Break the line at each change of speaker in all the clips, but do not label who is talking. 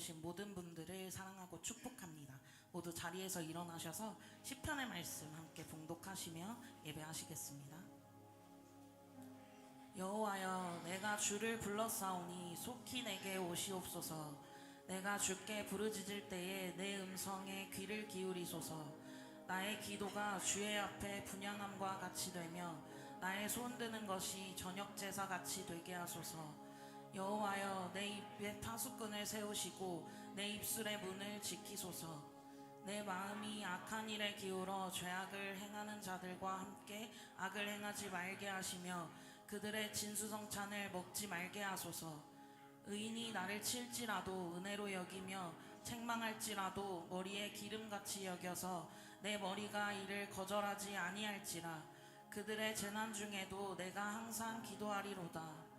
오신 모든 분들을 사랑하고 축복합니다. 모두 자리에서 일어나셔서 시편의 말씀 함께 봉독하시며 예배하시겠습니다. 여호와여, 내가 주를 불렀사오니 속히 내게 오시옵소서. 내가 주께 부르짖을 때에 내 음성에 귀를 기울이소서. 나의 기도가 주의 앞에 분향함과 같이 되며 나의 손드는 것이 저녁 제사 같이 되게 하소서. 여호와여, 내 입에 파수꾼을 세우시고 내 입술의 문을 지키소서. 내 마음이 악한 일에 기울어 죄악을 행하는 자들과 함께 악을 행하지 말게 하시며 그들의 진수성찬을 먹지 말게 하소서. 의인이 나를 칠지라도 은혜로 여기며 책망할지라도 머리에 기름같이 여겨서 내 머리가 이를 거절하지 아니할지라. 그들의 재난 중에도 내가 항상 기도하리로다.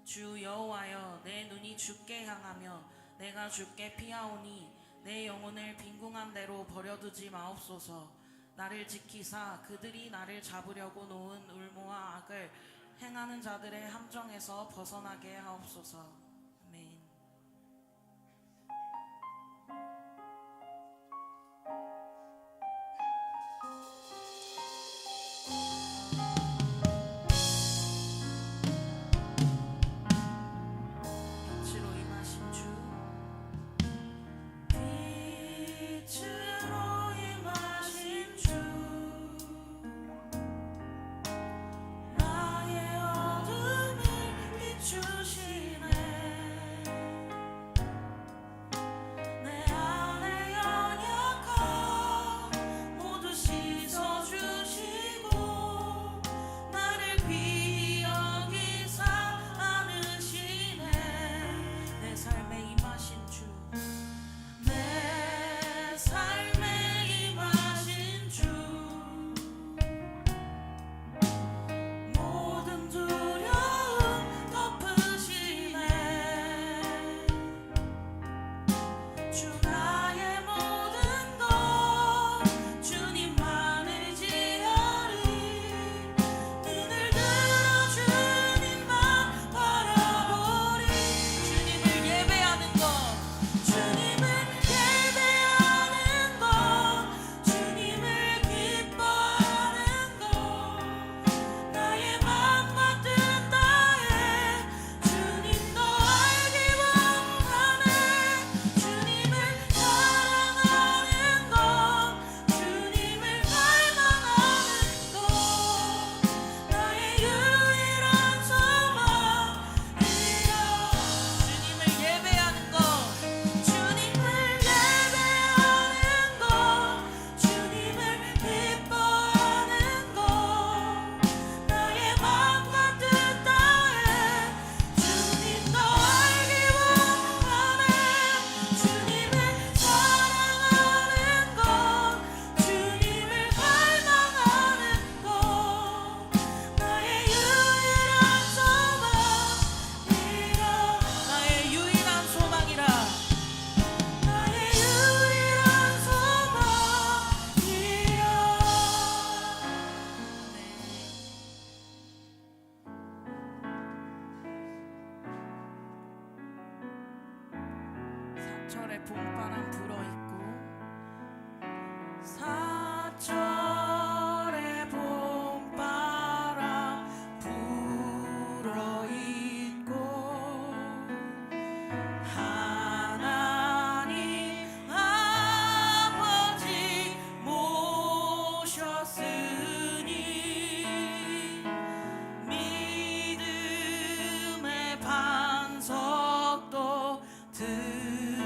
주 여호와여, 내 눈이 주께 향하며 내가 주께 피하오니 내 영혼을 빈궁한 대로 버려두지 마옵소서. 나를 지키사 그들이 나를 잡으려고 놓은 울모와 악을 행하는 자들의 함정에서 벗어나게 하옵소서. 아멘. 빛으로 임하신 주, 빛으로 임하신 주, 나의 어둠을 비추시네. 내 안에 연약함 모두 씻어주시고 나를 귀히 여기사 안으시네. 내 삶에 임하신 주, 내 삶에 임하신 주, 모든 두려움 덮으시네. 주 나의 모든 것 주님만을 지어리. 눈을 들어 주님만 바라보리. 주님을 예배하는 것, 주님을 예배하는 것, 주님을 기뻐하는 것, 나의 맘과 뜻 다해 주님 너 알기 원하네. 주님을 사랑하는 것, 주님을 갈망하는 것, 나의 유일한 소망이여. 주님을 예배하는 것, 주님을 예배하는 것, 주님을 기뻐하는 것, 나의 맘과 뜻 다해 주님 너 알기 원하네. 주님을 사랑하는 것, 주님을 갈망하는 것, 나의 유일한 소망이라. 나의 유일한 소망이라. 나의 유일한 소망이여. 사철에 봄바람 불어있고, 사철에 봄바람 불어있고, 하나님 아버지 모셨으니 믿음의 반석도 든든하다.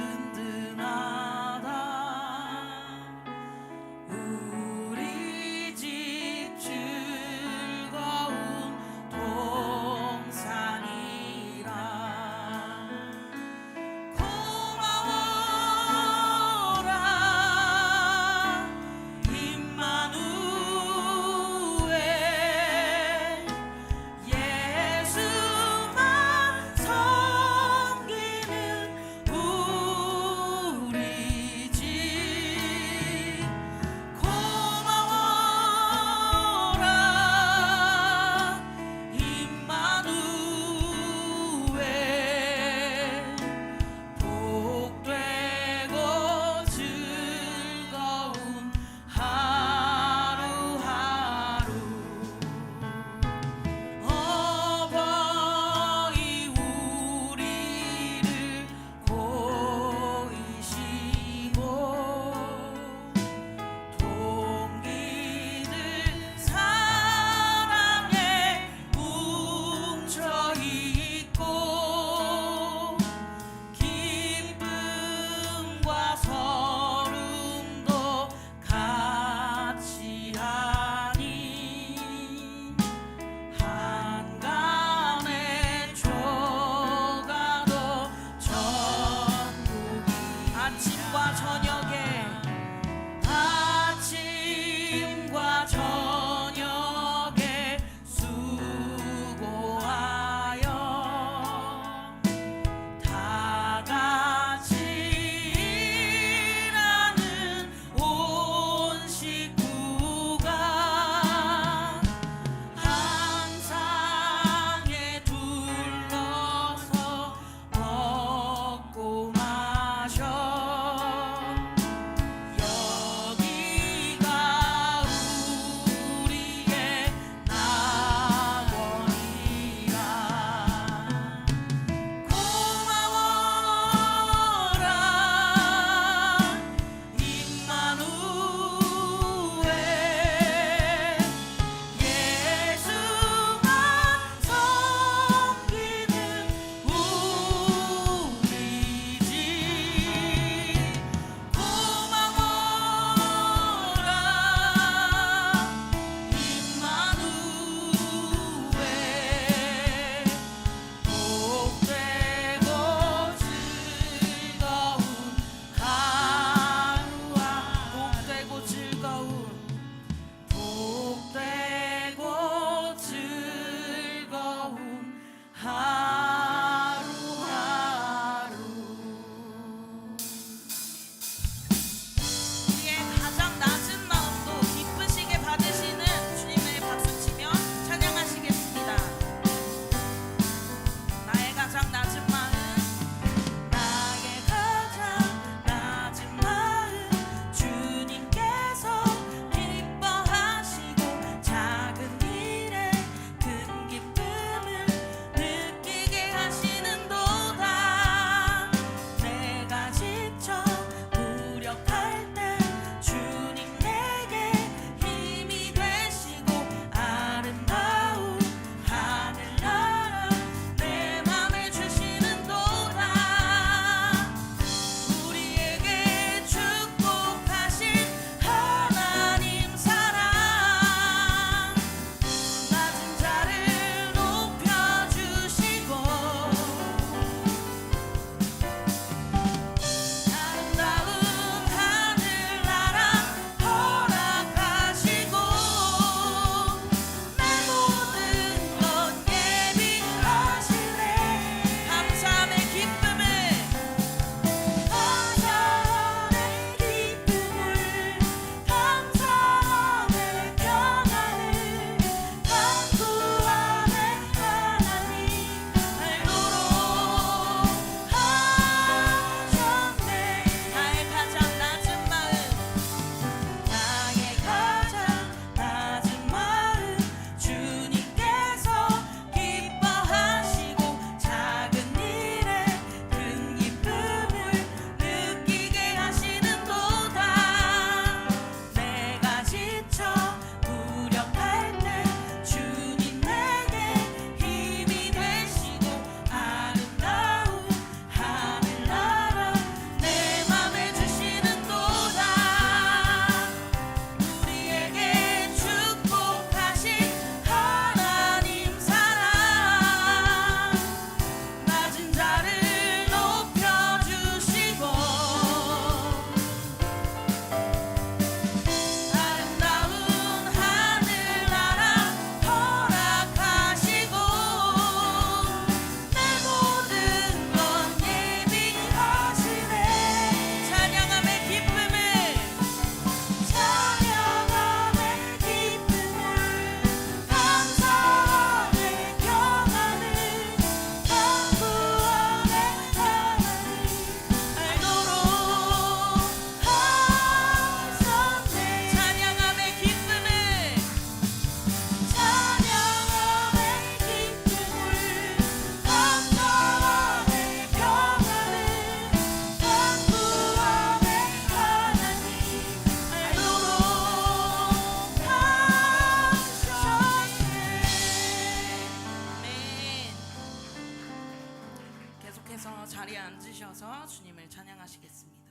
자리에 앉으셔서 주님을 찬양하시겠습니다.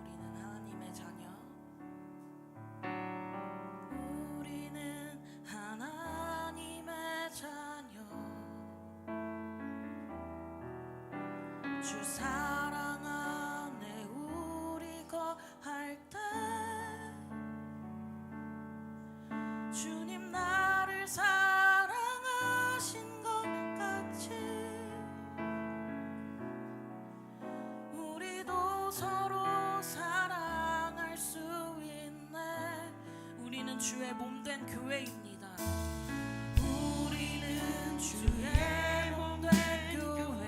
우리는 하나님의 자녀, 우리는 하나님의 자녀, 주 사랑 안에 우리 거할 때 주님 나를 사랑하신 것 같이 우리도 서로 사랑할 수 있네. 우리는 주의 몸된 교회입니다. 우리는 주의 몸된 교회,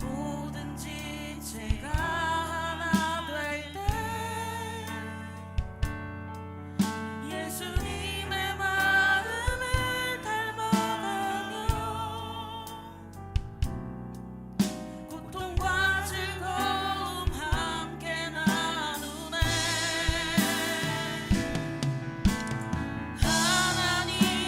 뭐든지 제가 하나 될 때 예수님의 마음을 닮아가며 고통과 즐거움 함께 나누네. 하나님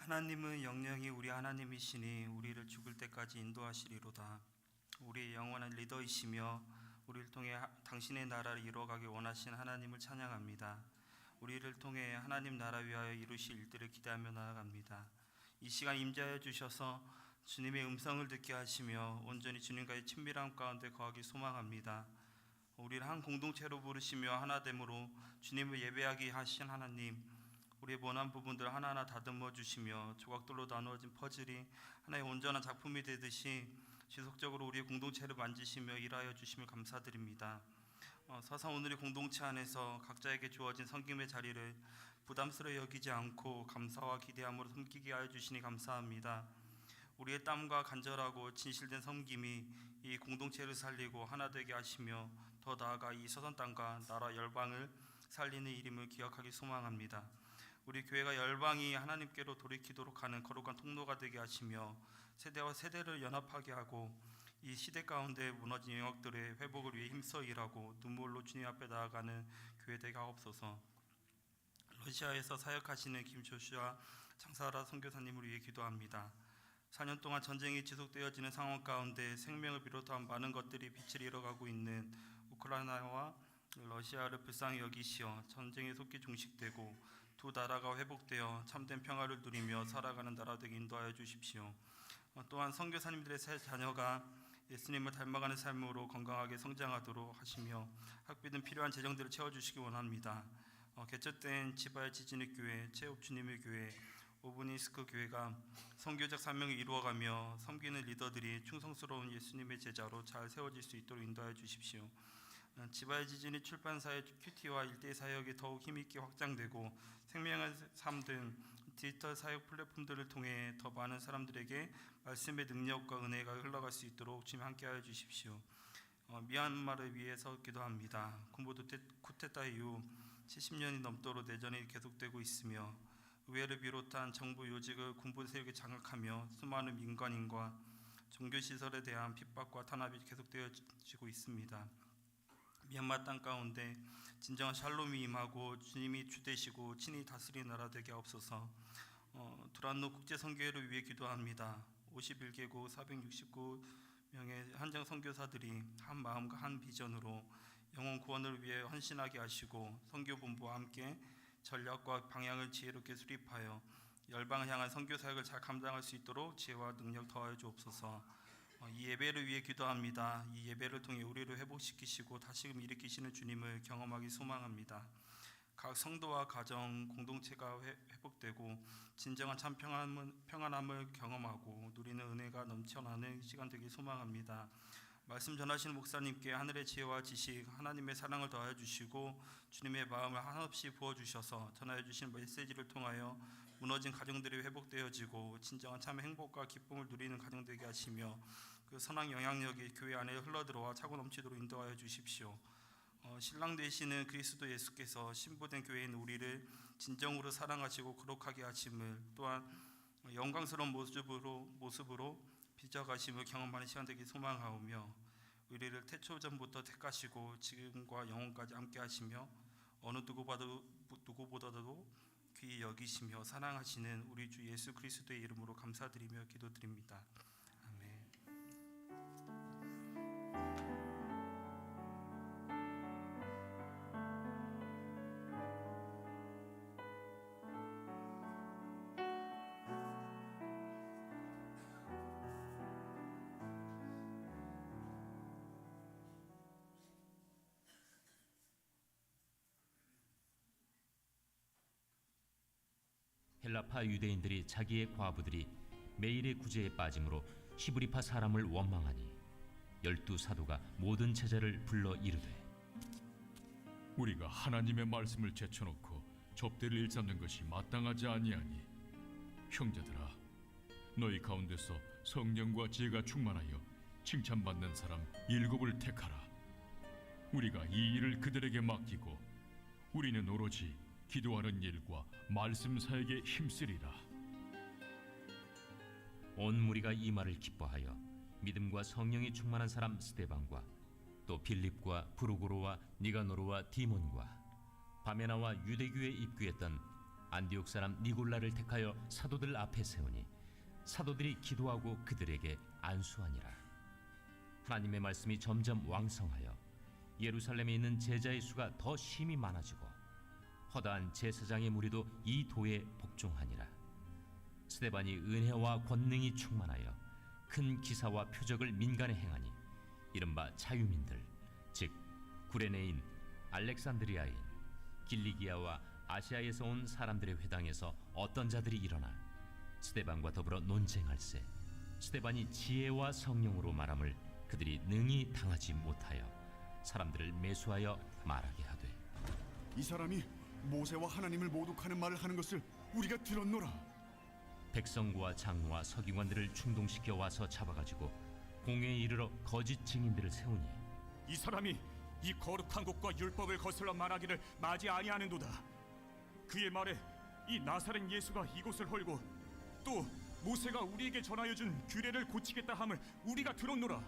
하나님은 영영이 우리 하나님이시니 우리를 죽을 때까지 인도하시리로다. 우리의 영원한 리더이시며 우리를 통해 당신의 나라를 이루어가길 원하신 하나님을 찬양합니다. 우리를 통해 하나님 나라 위하여 이루실 일들을 기대하며 나아갑니다. 이 시간 임재하여 주셔서 주님의 음성을 듣게 하시며 온전히 주님과의 친밀함 가운데 거하기 소망합니다. 우리를 한 공동체로 부르시며 하나됨으로 주님을 예배하게 하신 하나님, 우리의 원한 부분들 하나하나 다듬어 주시며 조각들로 나누어진 퍼즐이 하나의 온전한 작품이 되듯이 지속적으로 우리의 공동체를 만지시며 일하여 주심을 감사드립니다. 서서 오늘의 공동체 안에서 각자에게 주어진 섬김의 자리를 부담스러워 여기지 않고 감사와 기대함으로 섬기게 하여 주시니 감사합니다. 우리의 땀과 간절하고 진실된 섬김이 이 공동체를 살리고 하나 되게 하시며 더 나아가 이 서선 땅과 나라 열방을 살리는 일임을 기억하기 소망합니다. 우리 교회가 열방이 하나님께로 돌이키도록 하는 거룩한 통로가 되게 하시며 세대와 세대를 연합하게 하고 이 시대 가운데 무너진 영역들의 회복을 위해 힘써 일하고 눈물로 주님 앞에 나아가는 교회 되게 하옵소서. 러시아에서 사역하시는 김조슈아 장사라 선교사님을 위해 기도합니다. 4년 동안 전쟁이 지속되어지는 상황 가운데 생명을 비롯한 많은 것들이 빛을 잃어가고 있는 우크라이나와 러시아를 불쌍히 여기시어 전쟁의 속기 종식되고 두 나라가 회복되어 참된 평화를 누리며 살아가는 나라 되게 인도하여 주십시오. 또한 선교사님들의 새 자녀가 예수님을 닮아가는 삶으로 건강하게 성장하도록 하시며 학비든 필요한 재정들을 채워주시기 원합니다. 개척된 지바야 지진의 교회, 체홉 주님의 교회, 오브니스크 교회가 선교적 사명을 이루어가며 섬기는 리더들이 충성스러운 예수님의 제자로 잘 세워질 수 있도록 인도하여 주십시오. 지바야 지진이 출판사의 큐티와 일대의 사역이 더욱 힘있게 확장되고 생명의 삶 등 디지털 사역 플랫폼들을 통해 더 많은 사람들에게 말씀의 능력과 은혜가 흘러갈 수 있도록 주님 함께하여 주십시오. 미얀마를 위해서 기도합니다. 군부 쿠데타 이후 70년이 넘도록 내전이 계속되고 있으며 의회를 비롯한 정부 요직을 군부 세력이 장악하며 수많은 민간인과 종교시설에 대한 핍박과 탄압이 계속되어지고 있습니다. 미얀마 땅 가운데 진정한 샬롬이 임하고 주님이 주되시고 친히 다스리는 나라 되게 하옵소서. 두란노 국제선교회를 위해 기도합니다. 51개국 469명의 한정 선교사들이 한 마음과 한 비전으로 영혼 구원을 위해 헌신하게 하시고 선교본부와 함께 전략과 방향을 지혜롭게 수립하여 열방을 향한 선교 사역을 잘 감당할 수 있도록 지혜와 능력 더하여 주옵소서. 이 예배를 위해 기도합니다. 이 예배를 통해 우리를 회복시키시고 다시금 일으키시는 주님을 경험하기 소망합니다. 각 성도와 가정, 공동체가 회복되고 진정한 참 평안함을 경험하고 누리는 은혜가 넘쳐나는 시간 되길 소망합니다. 말씀 전하시는 목사님께 하늘의 지혜와 지식, 하나님의 사랑을 더하여 주시고 주님의 마음을 한없이 부어주셔서 전하여 주신 메시지를 통하여 무너진 가정들이 회복되어지고 진정한 참 행복과 기쁨을 누리는 가정 되게 하시며 그 선한 영향력이 교회 안에 흘러들어와 차고 넘치도록 인도하여 주십시오. 신랑 되시는 그리스도 예수께서 신부된 교회인 우리를 진정으로 사랑하시고 거룩하게 하심을 또한 영광스러운 모습으로 빚어가심을 경험하는 시간 되길 소망하오며 우리를 태초전부터 택하시고 지금과 영원까지 함께 하시며 어느 누구보다도 귀히 여기시며 사랑하시는 우리 주 예수 그리스도의 이름으로 감사드리며 기도드립니다. 아멘.
헬라파 유대인들이 자기의 과부들이 매일의 구제에 빠짐으로 히브리파 사람을 원망하니 12 사도가 모든 제자를 불러 이르되
우리가 하나님의 말씀을 제쳐놓고 접대를 일삼는 것이 마땅하지 아니하니 형제들아 너희 가운데서 성령과 지혜가 충만하여 칭찬받는 사람 7을 택하라. 우리가 이 일을 그들에게 맡기고 우리는 오로지 기도하는 일과 말씀 사역에 힘쓰리라.
온 무리가 이 말을 기뻐하여 믿음과 성령이 충만한 사람 스데반과 또 빌립과 브루고로와 니가노르와 디몬과 바메나와 유대교에 입교했던 안디옥 사람 니골라를 택하여 사도들 앞에 세우니 사도들이 기도하고 그들에게 안수하니라. 하나님의 말씀이 점점 왕성하여 예루살렘에 있는 제자의 수가 더 심히 많아지고 허다한 제사장의 무리도 이 도에 복종하니라. 스데반이 은혜와 권능이 충만하여 큰 기사와 표적을 민간에 행하니 이른바 자유민들 즉 구레네인, 알렉산드리아인, 길리기아와 아시아에서 온 사람들의 회당에서 어떤 자들이 일어나 스데반과 더불어 논쟁할세 스데반이 지혜와 성령으로 말함을 그들이 능히 당하지 못하여 사람들을 매수하여 말하게 하되
이 사람이 모세와 하나님을 모독하는 말을 하는 것을 우리가 들었노라.
백성과 장로와 서기관들을 충동시켜 와서 잡아가지고 공회에 이르러 거짓 증인들을 세우니
이 사람이 이 거룩한 곳과 율법을 거슬러 말하기를 마지 아니하는도다. 그의 말에 이 나사렛 예수가 이곳을 헐고 또 모세가 우리에게 전하여 준 규례를 고치겠다 함을 우리가 들었노라.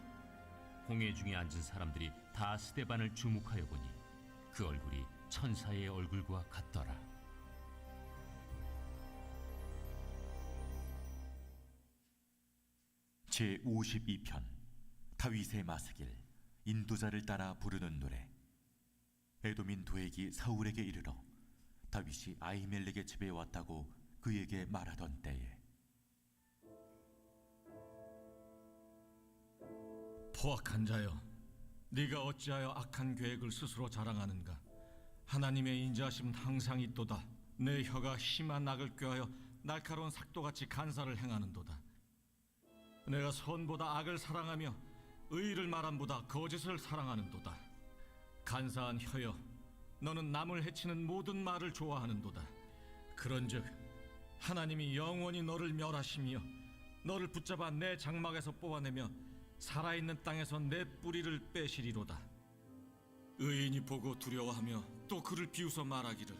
공회 중에 앉은 사람들이 다 스데반을 주목하여 보니 그 얼굴이 천사의 얼굴과 같더라.
제52편 다윗의 마스길 인도자를 따라 부르는 노래. 에돔인 도액이 사울에게 이르러 다윗이 아히멜렉의 집에 왔다고 그에게 말하던 때에
포악한 자여, 네가 어찌하여 악한 계획을 스스로 자랑하는가? 하나님의 인자하심은 항상 있도다. 내 혀가 심한 악을 꾀하여 날카로운 삭도같이 간사를 행하는도다. 내가 선보다 악을 사랑하며 의를 말함보다 거짓을 사랑하는도다. 간사한 혀여, 너는 남을 해치는 모든 말을 좋아하는도다. 그런즉 하나님이 영원히 너를 멸하시며 너를 붙잡아 내 장막에서 뽑아내며 살아있는 땅에서 내 뿌리를 빼시리로다. 의인이 보고 두려워하며 또 그를 비웃어 말하기를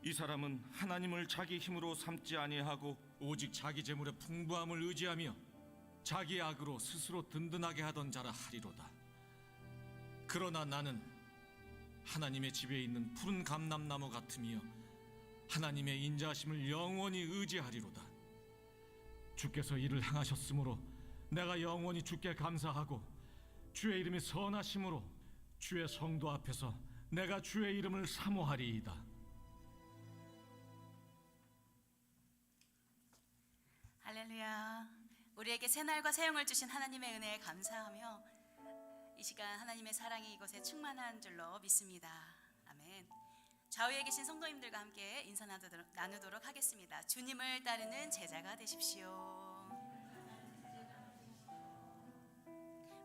이 사람은 하나님을 자기 힘으로 삼지 아니하고
오직 자기 재물의 풍부함을 의지하며 자기 악으로 스스로 든든하게 하던 자라 하리로다. 그러나 나는 하나님의 집에 있는 푸른 감람나무 같으며 하나님의 인자하심을 영원히 의지하리로다. 주께서 이를 행하셨으므로 내가 영원히 주께 감사하고 주의 이름이 선하심으로 주의 성도 앞에서 내가 주의 이름을 사모하리이다.
할렐루야. 우리에게 새날과 새영을 주신 하나님의 은혜에 감사하며 이 시간 하나님의 사랑이 이곳에 충만한 줄로 믿습니다. 아멘. 좌우에 계신 성도님들과 함께 인사 나누도록 하겠습니다. 주님을 따르는 제자가 되십시오.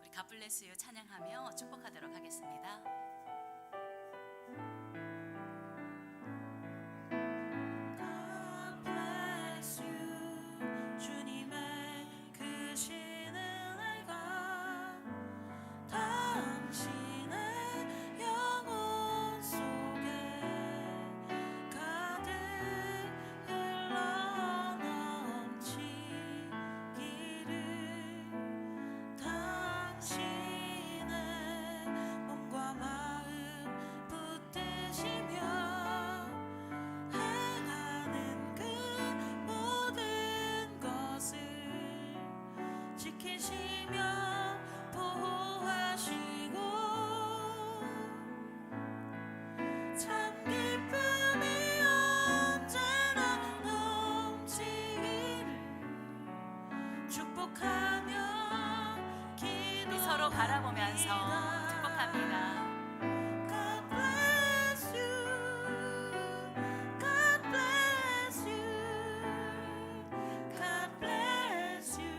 우리 갓블레스유 찬양하며 축복하도록 하겠습니다. 서로 바라보면서 축복합니다.
God bless you. God bless you. God bless you.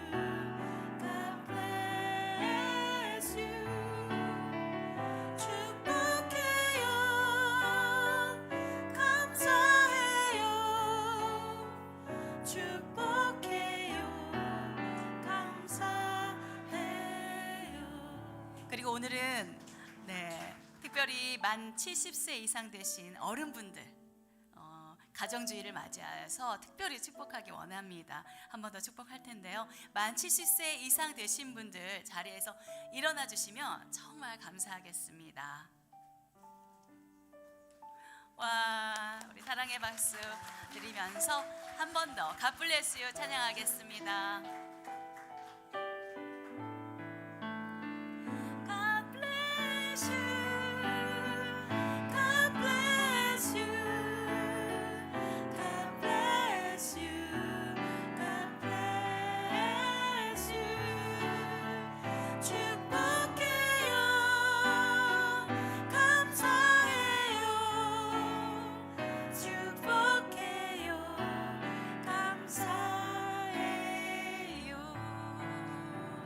God bless you. 축복해요. 감사해요. 축복해요. 감사해요.
그리고 오늘은 특별히 만 70세 이상 되신 어른분들 가정주의를 맞이해서 특별히 축복하기 원합니다. 한 번 더 축복할 텐데요. 만 70세 이상 되신 분들 자리에서 일어나 주시면 정말 감사하겠습니다. 와, 우리 사랑의 사랑의 박수 드리면서 한 번 더 God bless you 찬양하겠습니다. God bless you, God bless you, God bless you, God bless you. 축복해요, 감사해요, 축복해요, 감사해요.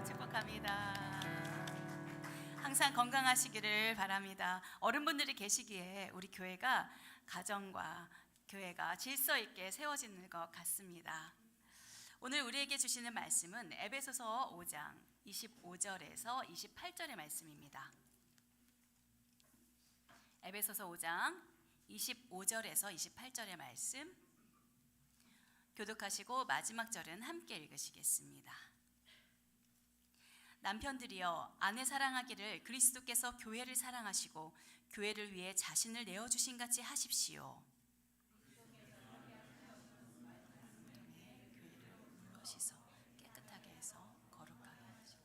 축복합니다. 항상 건강하시기를 바랍니다. 어른분들이 계시기에 우리 교회가 가정과 교회가 질서 있게 세워지는 것 같습니다. 오늘 우리에게 주시는 말씀은 에베소서 5장 25절에서 28절의 말씀입니다. 에베소서 5장 25절에서 28절의 말씀 교독하시고 마지막 절은 함께 읽으시겠습니다. 남편들이여 아내 사랑하기를 그리스도께서 교회를 사랑하시고 교회를 위해 자신을 내어주신 같이 하십시오. 교회를 씻어 깨끗하게 해서 거룩하게 하시고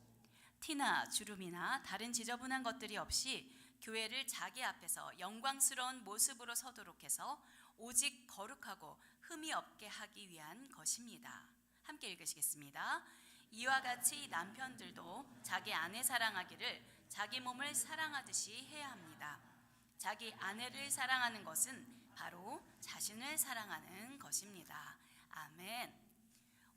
티나 주름이나 다른 지저분한 것들이 없이 교회를 자기 앞에서 영광스러운 모습으로 서도록 해서 오직 거룩하고 흠이 없게 하기 위한 것입니다. 함께 읽으시겠습니다. 이와 같이 남편들도 자기 아내 사랑하기를 자기 몸을 사랑하듯이 해야 합니다. 자기 아내를 사랑하는 것은 바로 자신을 사랑하는 것입니다. 아멘.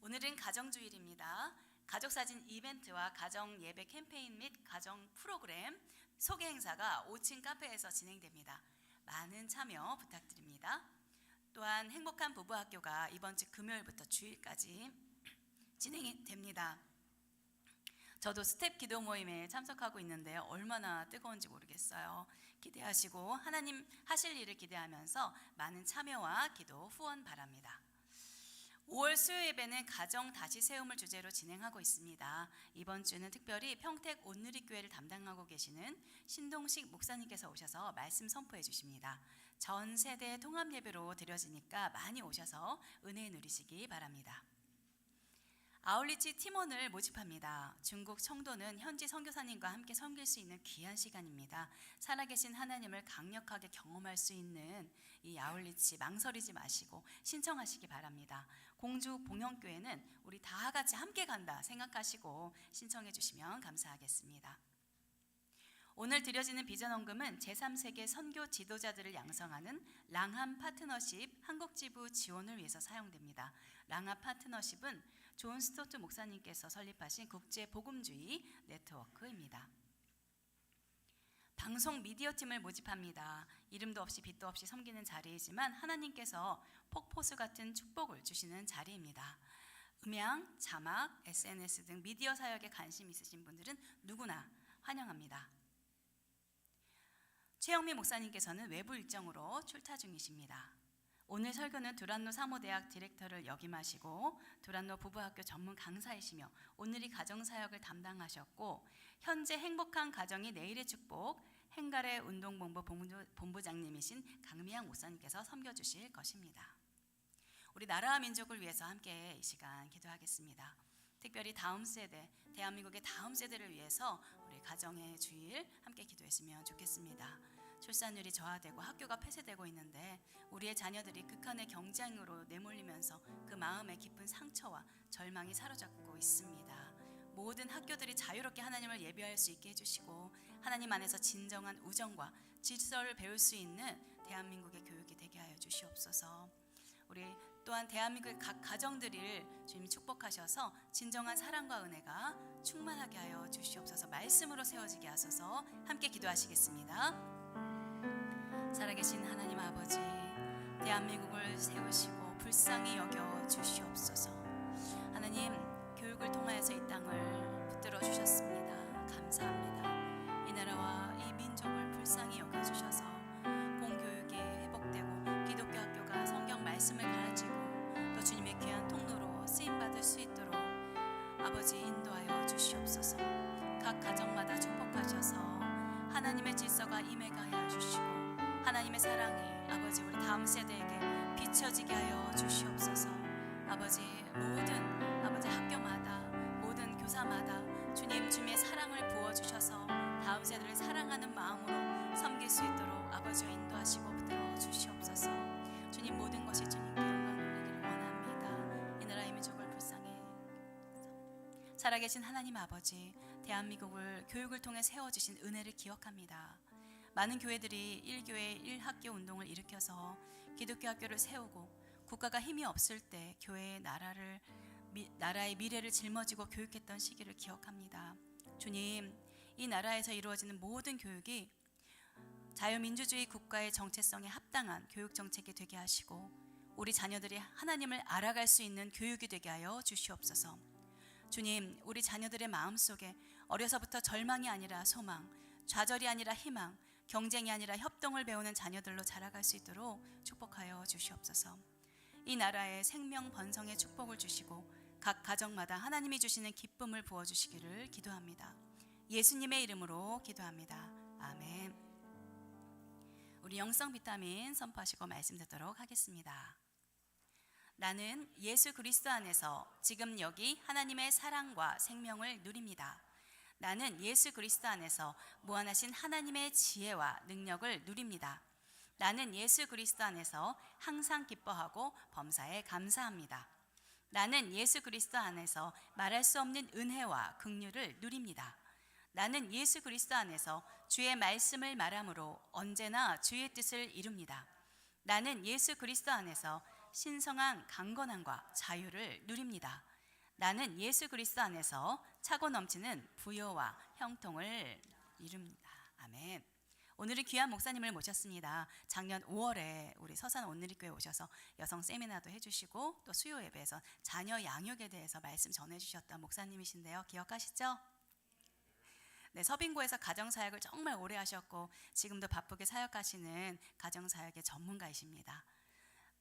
오늘은 가정주일입니다. 가족사진 이벤트와 가정 예배 캠페인 및 가정 프로그램 소개 행사가 5층 카페에서 진행됩니다. 많은 참여 부탁드립니다. 또한 행복한 부부학교가 이번 주 금요일부터 주일까지 진행이 됩니다. 저도 스텝 기도 모임에 참석하고 있는데요. 얼마나 뜨거운지 모르겠어요. 기대하시고 하나님 하실 일을 기대하면서 많은 참여와 기도 후원 바랍니다. 5월 수요 예배는 가정 다시 세움을 주제로 진행하고 있습니다. 이번 주는 특별히 평택 온누리교회를 담당하고 계시는 신동식 목사님께서 오셔서 말씀 선포해 주십니다. 전 세대 통합 예배로 드려지니까 많이 오셔서 은혜 누리시기 바랍니다. 아울리치 팀원을 모집합니다. 중국 청도는 현지 선교사님과 함께 섬길 수 있는 귀한 시간입니다. 살아계신 하나님을 강력하게 경험할 수 있는 이 아울리치 망설이지 마시고 신청하시기 바랍니다. 공주 봉영교회는 우리 다 같이 함께 간다 생각하시고 신청해 주시면 감사하겠습니다. 오늘 드려지는 비전헌금은 제3세계 선교 지도자들을 양성하는 랑함 파트너십 한국지부 지원을 위해서 사용됩니다. 랑함 파트너십은 존 스토트 목사님께서 설립하신 국제복음주의 네트워크입니다. 방송 미디어팀을 모집합니다. 이름도 없이 빛도 없이 섬기는 자리이지만 하나님께서 폭포수 같은 축복을 주시는 자리입니다. 음향, 자막, SNS 등 미디어 사역에 관심 있으신 분들은 누구나 환영합니다. 최영미 목사님께서는 외부 일정으로 출타 중이십니다. 오늘 설교는 두란노 사모대학 디렉터를 역임하시고 두란노 부부학교 전문 강사이시며 오늘이 가정사역을 담당하셨고 현재 행복한 가정이 내일의 축복 행갈의 운동본부 본부장님이신 강미양 목사님께서 섬겨주실 것입니다. 우리 나라와 민족을 위해서 함께 이 시간 기도하겠습니다. 특별히 다음 세대, 대한민국의 다음 세대를 위해서 우리 가정의 주일 함께 기도했으면 좋겠습니다. 출산율이 저하되고 학교가 폐쇄되고 있는데 우리의 자녀들이 극한의 경쟁으로 내몰리면서 그 마음에 깊은 상처와 절망이 사로잡고 있습니다. 모든 학교들이 자유롭게 하나님을 예배할 수 있게 해주시고 하나님 안에서 진정한 우정과 질서를 배울 수 있는 대한민국의 교육이 되게 하여 주시옵소서. 우리 또한 대한민국의 각 가정들을 주님이 축복하셔서 진정한 사랑과 은혜가 충만하게 하여 주시옵소서. 말씀으로 세워지게 하소서. 함께 기도하시겠습니다. 살아계신 하나님 아버지, 대한민국을 세우시고 불쌍히 여겨 주시옵소서. 하나님, 교육을 통하여서 이 땅을 붙들어 주셨습니다. 감사합니다. 이 나라와 이 민족을 불쌍히 여겨 주셔서 공교육이 회복되고 기독교 학교가 성경 말씀을 가르치고 또 주님의 귀한 통로로 쓰임받을 수 있도록 아버지 인도하여 주시옵소서. 각 가정마다 축복하셔서 하나님의 질서가 임해가게 하여 주시고 하나님의 사랑이 아버지 우리 다음 세대에게 비춰지게 하여 주시옵소서. 아버지, 모든 아버지 학교마다 모든 교사마다 주님 주님의 사랑을 부어주셔서 다음 세대를 사랑하는 마음으로 섬길 수 있도록 아버지와 인도하시고 붙들어 주시옵소서. 주님, 모든 것이 주님께 영광 돌리기를 원합니다. 이 나라의 민족을 불쌍히 살아계신 하나님 아버지, 대한민국을 교육을 통해 세워주신 은혜를 기억합니다. 많은 교회들이 1교회 1학교 운동을 일으켜서 기독교 학교를 세우고 국가가 힘이 없을 때 교회의 나라의 미래를 짊어지고 교육했던 시기를 기억합니다. 주님, 이 나라에서 이루어지는 모든 교육이 자유민주주의 국가의 정체성에 합당한 교육 정책이 되게 하시고 우리 자녀들이 하나님을 알아갈 수 있는 교육이 되게 하여 주시옵소서. 주님, 우리 자녀들의 마음속에 어려서부터 절망이 아니라 소망, 좌절이 아니라 희망, 경쟁이 아니라 협동을 배우는 자녀들로 자라갈 수 있도록 축복하여 주시옵소서. 이 나라에 생명 번성의 축복을 주시고 각 가정마다 하나님이 주시는 기쁨을 부어주시기를 기도합니다. 예수님의 이름으로 기도합니다. 아멘. 우리 영성 비타민 선포하시고 말씀 듣도록 하겠습니다. 나는 예수 그리스도 안에서 지금 여기 하나님의 사랑과 생명을 누립니다. 나는 예수 그리스도 안에서 무한하신 하나님의 지혜와 능력을 누립니다. 나는 예수 그리스도 안에서 항상 기뻐하고 범사에 감사합니다. 나는 예수 그리스도 안에서 말할 수 없는 은혜와 긍휼을 누립니다. 나는 예수 그리스도 안에서 주의 말씀을 말함으로 언제나 주의 뜻을 이룹니다. 나는 예수 그리스도 안에서 신성한 강건함과 자유를 누립니다. 나는 예수 그리스도 안에서 차고 넘치는 부여와 형통을 이룹니다. 아멘. 오늘은 귀한 목사님을 모셨습니다. 작년 5월에 우리 서산 온누리교회 오셔서 여성 세미나도 해주시고 또 수요 예배에서 자녀 양육에 대해서 말씀 전해주셨던 목사님이신데요. 기억하시죠? 네, 서빙고에서 가정사역을 정말 오래 하셨고 지금도 바쁘게 사역하시는 가정사역의 전문가이십니다.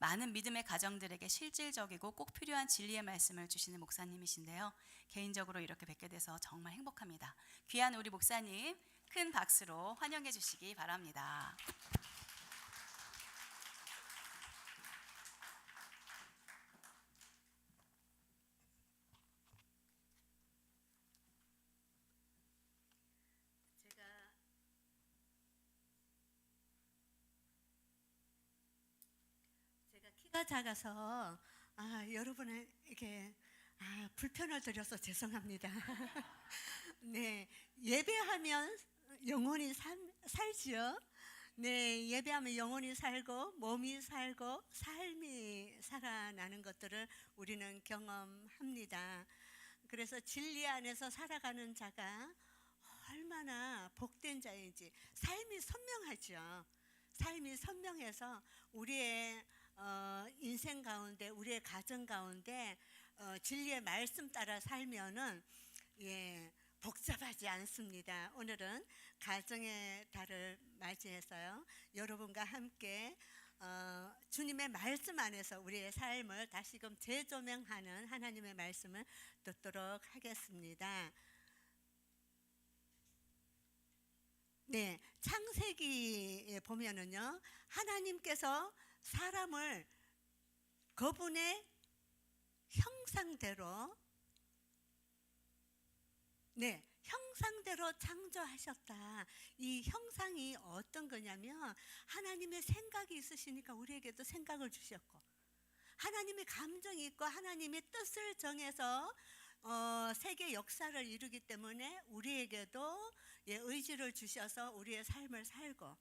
많은 믿음의 가정들에게 실질적이고 꼭 필요한 진리의 말씀을 주시는 목사님이신데요. 개인적으로 이렇게 뵙게 돼서 정말 행복합니다. 귀한 우리 목사님 큰 박수로 환영해 주시기 바랍니다.
제가 키가 작아서 여러분에게 불편을 드려서 죄송합니다. 네, 예배하면 영혼이 살지요. 네, 예배하면 영혼이 살고 몸이 살고 삶이 살아나는 것들을 우리는 경험합니다. 그래서 진리 안에서 살아가는 자가 얼마나 복된 자인지 삶이 선명하죠. 삶이 선명해서 우리의 인생 가운데 우리의 가정 가운데 진리의 말씀 따라 살면은 복잡하지 않습니다. 오늘은 가정의 달을 맞이해서요, 여러분과 함께 주님의 말씀 안에서 우리의 삶을 다시금 재조명하는 하나님의 말씀을 듣도록 하겠습니다. 네, 창세기에 보면은요, 하나님께서 사람을 그분의 형상대로 형상대로 창조하셨다. 이 형상이 어떤 거냐면 하나님의 생각이 있으시니까 우리에게도 생각을 주셨고, 하나님의 감정이 있고 하나님의 뜻을 정해서 세계 역사를 이루기 때문에 우리에게도 의지를 주셔서 우리의 삶을 살고,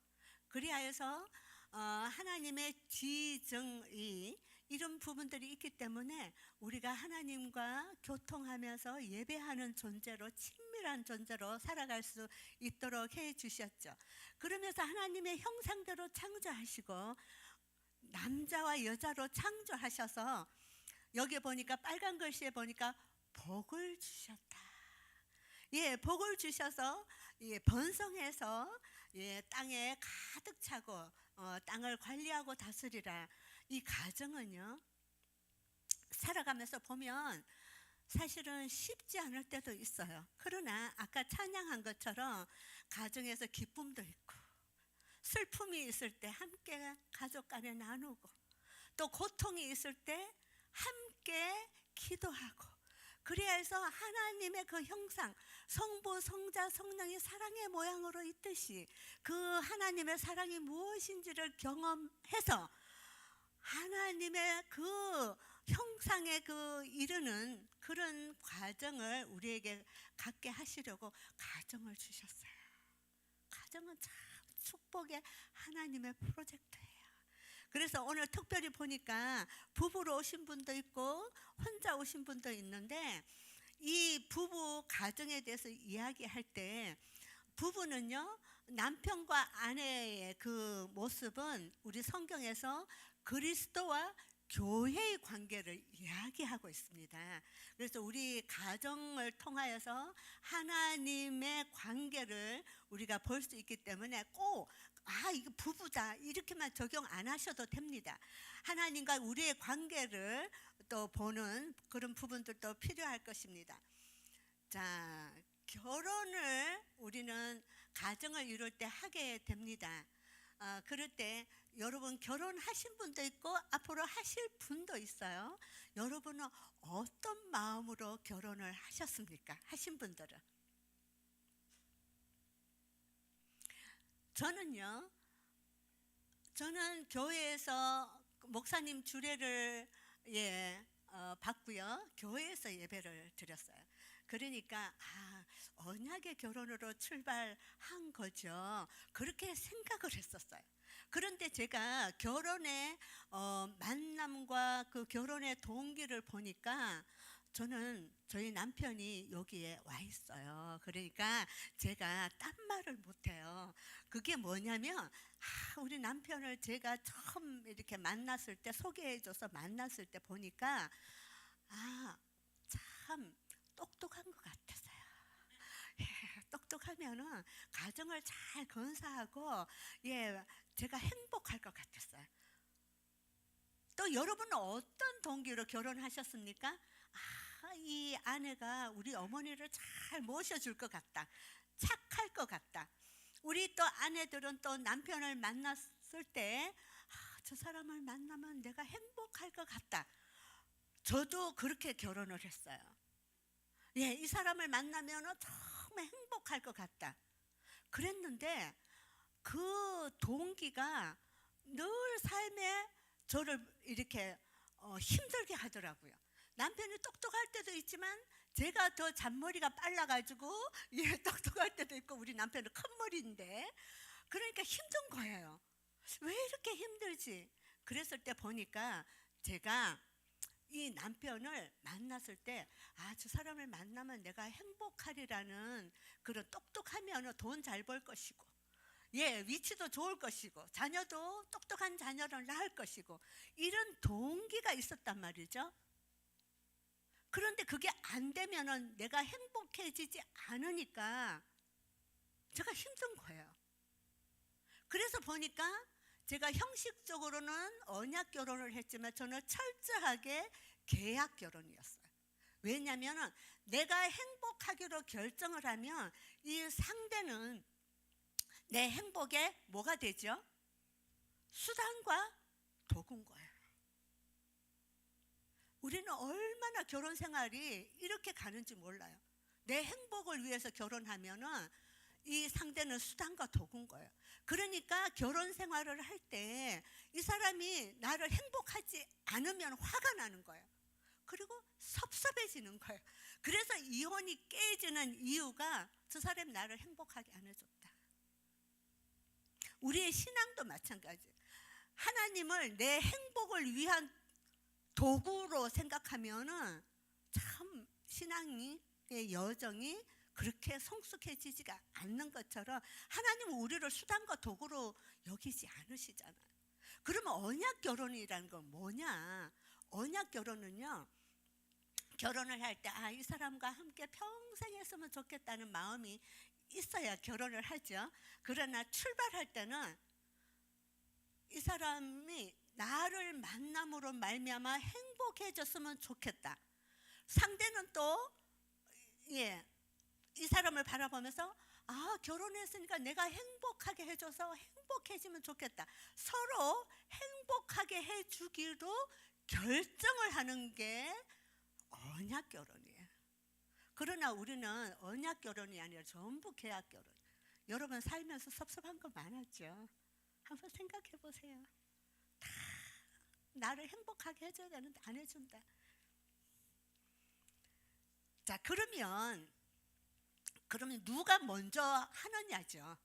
그리하여서 하나님의 지정의 이런 부분들이 있기 때문에 우리가 하나님과 교통하면서 예배하는 존재로, 친밀한 존재로 살아갈 수 있도록 해 주셨죠. 그러면서 하나님의 형상대로 창조하시고 남자와 여자로 창조하셔서 여기 보니까 빨간 글씨에 보니까 복을 주셨다. 복을 주셔서 번성해서 땅에 가득 차고 땅을 관리하고 다스리라. 이 가정은요, 살아가면서 보면 사실은 쉽지 않을 때도 있어요. 그러나 아까 찬양한 것처럼 가정에서 기쁨도 있고 슬픔이 있을 때 함께 가족 간에 나누고, 또 고통이 있을 때 함께 기도하고, 그래야 해서 하나님의 그 형상, 성부, 성자, 성령이 사랑의 모양으로 있듯이 그 하나님의 사랑이 무엇인지를 경험해서 하나님의 그 형상에 그 이르는 그런 과정을 우리에게 갖게 하시려고 가정을 주셨어요. 가정은 참 축복의 하나님의 프로젝트예요. 그래서 오늘 특별히 보니까 부부로 오신 분도 있고 혼자 오신 분도 있는데, 이 부부 가정에 대해서 이야기할 때 부부는요, 남편과 아내의 그 모습은 우리 성경에서 그리스도와 교회의 관계를 이야기하고 있습니다. 그래서 우리 가정을 통하여서 하나님의 관계를 우리가 볼 수 있기 때문에 꼭 이거 부부다 이렇게만 적용 안 하셔도 됩니다. 하나님과 우리의 관계를 또 보는 그런 부분들도 필요할 것입니다. 자, 결혼을 우리는 가정을 이룰 때 하게 됩니다. 그럴 때 여러분 결혼하신 분도 있고 앞으로 하실 분도 있어요. 여러분은 어떤 마음으로 결혼을 하셨습니까? 하신 분들은. 저는 교회에서 목사님 주례를 받고요, 교회에서 예배를 드렸어요. 그러니까 언약의 결혼으로 출발한 거죠. 그렇게 생각을 했었어요. 그런데 제가 결혼의 만남과 그 결혼의 동기를 보니까 저는 저희 남편이 여기에 와 있어요. 그러니까 제가 딴 말을 못해요. 그게 뭐냐면 우리 남편을 제가 처음 이렇게 만났을 때, 소개해줘서 만났을 때 보니까 참 똑똑한 것 같았어요. 똑똑하면은 가정을 잘 건사하고 제가 행복할 것 같았어요. 또 여러분은 어떤 동기로 결혼하셨습니까? 이 아내가 우리 어머니를 잘 모셔줄 것 같다, 착할 것 같다. 우리 또 아내들은 또 남편을 만났을 때 저 사람을 만나면 내가 행복할 것 같다. 저도 그렇게 결혼을 했어요. 이 사람을 만나면 정말 행복할 것 같다. 그랬는데 그 동기가 늘 삶에 저를 이렇게 힘들게 하더라고요. 남편이 똑똑할 때도 있지만 제가 더 잔머리가 빨라가지고 똑똑할 때도 있고, 우리 남편은 큰 머리인데 그러니까 힘든 거예요. 왜 이렇게 힘들지? 그랬을 때 보니까 제가 이 남편을 만났을 때 저 사람을 만나면 내가 행복하리라는 그런, 똑똑하면 돈 잘 벌 것이고 위치도 좋을 것이고 자녀도 똑똑한 자녀를 낳을 것이고 이런 동기가 있었단 말이죠. 그런데 그게 안 되면은 내가 행복해지지 않으니까 제가 힘든 거예요. 그래서 보니까 제가 형식적으로는 언약 결혼을 했지만 저는 철저하게 계약 결혼이었어요. 왜냐하면 내가 행복하기로 결정을 하면 이 상대는 내 행복에 뭐가 되죠? 수단과 도구인 거예요. 우리는 얼마나 결혼 생활이 이렇게 가는지 몰라요. 내 행복을 위해서 결혼하면은 이 상대는 수단과 도구인 거예요. 그러니까 결혼 생활을 할 때 이 사람이 나를 행복하지 않으면 화가 나는 거예요. 그리고 섭섭해지는 거예요. 그래서 이혼이 깨지는 이유가 저 사람이 나를 행복하게 안 해줬다. 우리의 신앙도 마찬가지예요. 하나님을 내 행복을 위한 도구로 생각하면은 참 신앙의 여정이 그렇게 성숙해지지가 않는 것처럼 하나님은 우리를 수단과 도구로 여기지 않으시잖아요. 그러면 언약 결혼이라는 건 뭐냐? 언약 결혼은요, 결혼을 할 때 이 사람과 함께 평생 했으면 좋겠다는 마음이 있어야 결혼을 하죠. 그러나 출발할 때는 이 사람이 나를 만남으로 말미암아 행복해졌으면 좋겠다. 상대는 또 이 사람을 바라보면서 결혼했으니까 내가 행복하게 해줘서 행복해지면 좋겠다. 서로 행복하게 해주기로 결정을 하는 게 언약 결혼이에요. 그러나 우리는 언약 결혼이 아니라 전부 계약 결혼. 여러분 살면서 섭섭한 거 많았죠? 한번 생각해 보세요. 다 나를 행복하게 해줘야 되는데 안 해준다. 자, 그러면 누가 먼저 하느냐죠.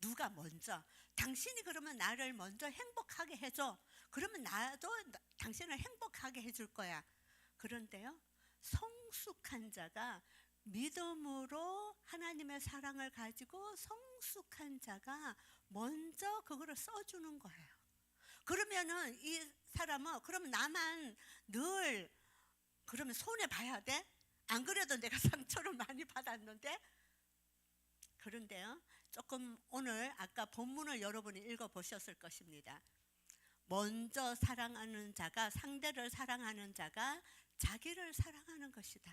누가 먼저. 당신이 그러면 나를 먼저 행복하게 해줘. 그러면 나도 당신을 행복하게 해줄 거야. 그런데요, 성숙한 자가 믿음으로 하나님의 사랑을 가지고 성숙한 자가 먼저 그거를 써주는 거예요. 그러면은 이 사람은 그럼 나만 늘 그러면 손해 봐야 돼? 안 그래도 내가 상처를 많이 받았는데. 그런데요, 조금 오늘 아까 본문을 여러분이 읽어보셨을 것입니다. 먼저 사랑하는 자가, 상대를 사랑하는 자가 자기를 사랑하는 것이다.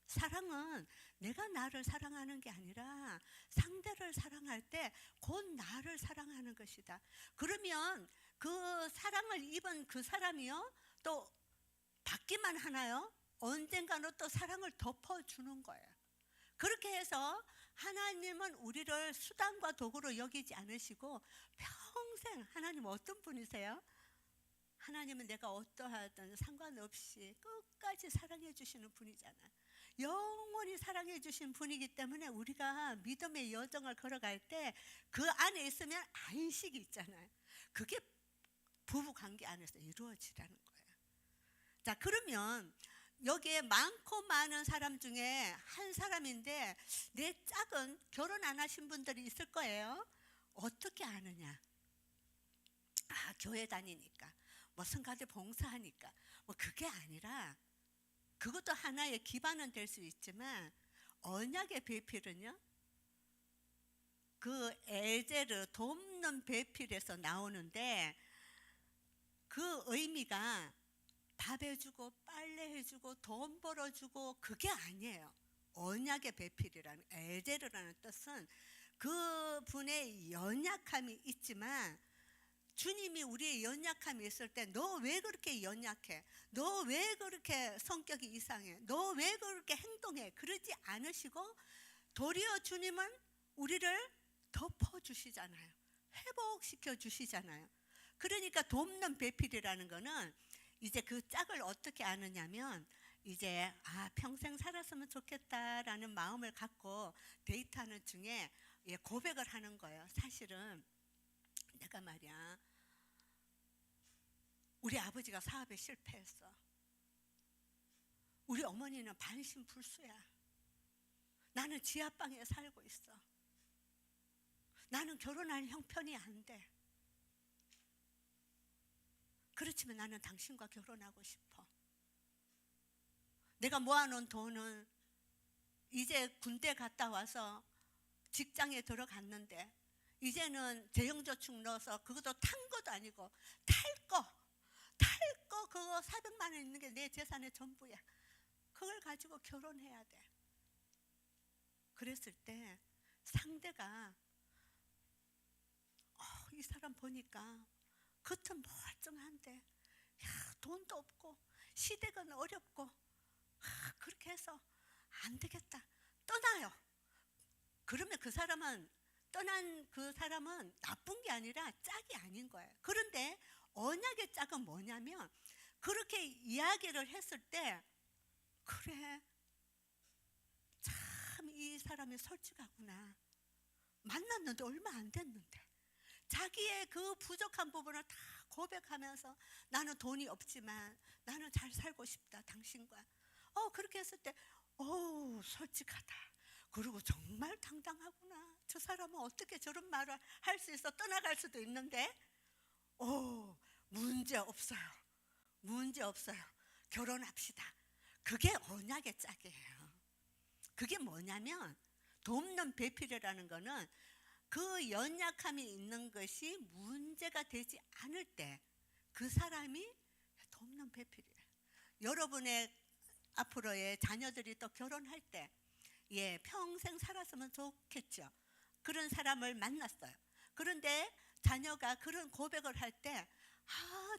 사랑은 내가 나를 사랑하는 게 아니라 상대를 사랑할 때 곧 나를 사랑하는 것이다. 그러면 그 사랑을 입은 그 사람이요, 또 받기만 하나요? 언젠가는 또 사랑을 덮어주는 거예요. 그렇게 해서 하나님은 우리를 수단과 도구로 여기지 않으시고 평생, 하나님 어떤 분이세요? 하나님은 내가 어떠하든 상관없이 끝까지 사랑해 주시는 분이잖아요. 영원히 사랑해 주신 분이기 때문에 우리가 믿음의 여정을 걸어갈 때 그 안에 있으면 안식이 있잖아요. 그게 부부관계 안에서 이루어지라는 거예요. 자, 그러면 여기에 많고 많은 사람 중에 한 사람인데 내 짝은 결혼 안 하신 분들이 있을 거예요. 어떻게 아느냐? 교회 다니니까, 뭐 성가대 봉사하니까, 뭐 그게 아니라, 그것도 하나의 기반은 될 수 있지만 언약의 배필은요, 그 에제르 돕는 배필에서 나오는데 그 의미가 밥 해주고 빨래 해주고 돈 벌어주고 그게 아니에요. 언약의 배필이라는, 에제르라는 뜻은 그분의 연약함이 있지만 주님이 우리의 연약함이 있을 때 너 왜 그렇게 연약해? 너 왜 그렇게 성격이 이상해? 너 왜 그렇게 행동해? 그러지 않으시고 도리어 주님은 우리를 덮어주시잖아요. 회복시켜 주시잖아요. 그러니까 돕는 배필이라는 거는 이제 그 짝을 어떻게 아느냐면 이제 평생 살았으면 좋겠다라는 마음을 갖고 데이트하는 중에 고백을 하는 거예요. 사실은 내가 말이야, 우리 아버지가 사업에 실패했어. 우리 어머니는 반신불수야. 나는 지하방에 살고 있어. 나는 결혼할 형편이 안 돼. 그렇지만 나는 당신과 결혼하고 싶어. 내가 모아놓은 돈은 이제 군대 갔다 와서 직장에 들어갔는데 이제는 재형저축 넣어서 그것도 탄 것도 아니고 탈 거 그거 400만 원 있는 게 내 재산의 전부야. 그걸 가지고 결혼해야 돼. 그랬을 때 상대가 이 사람 보니까 겉은 멀쩡한데 돈도 없고 시댁은 어렵고 그렇게 해서 안 되겠다, 떠나요. 그러면 떠난 그 사람은 나쁜 게 아니라 짝이 아닌 거예요. 그런데 언약의 짝은 뭐냐면 그렇게 이야기를 했을 때 그래, 참 이 사람이 솔직하구나. 만났는데 얼마 안 됐는데 자기의 그 부족한 부분을 다 고백하면서 나는 돈이 없지만 나는 잘 살고 싶다, 당신과. 그렇게 했을 때 솔직하다. 그리고 정말 당당하구나. 저 사람은 어떻게 저런 말을 할 수 있어? 떠나갈 수도 있는데 문제 없어요. 결혼합시다. 그게 언약의 짝이에요. 그게 뭐냐면 돕는 배필이라는 거는 그 연약함이 있는 것이 문제가 되지 않을 때 그 사람이 돕는 배필이에요. 여러분의 앞으로의 자녀들이 또 결혼할 때 평생 살았으면 좋겠죠. 그런 사람을 만났어요. 그런데 자녀가 그런 고백을 할 때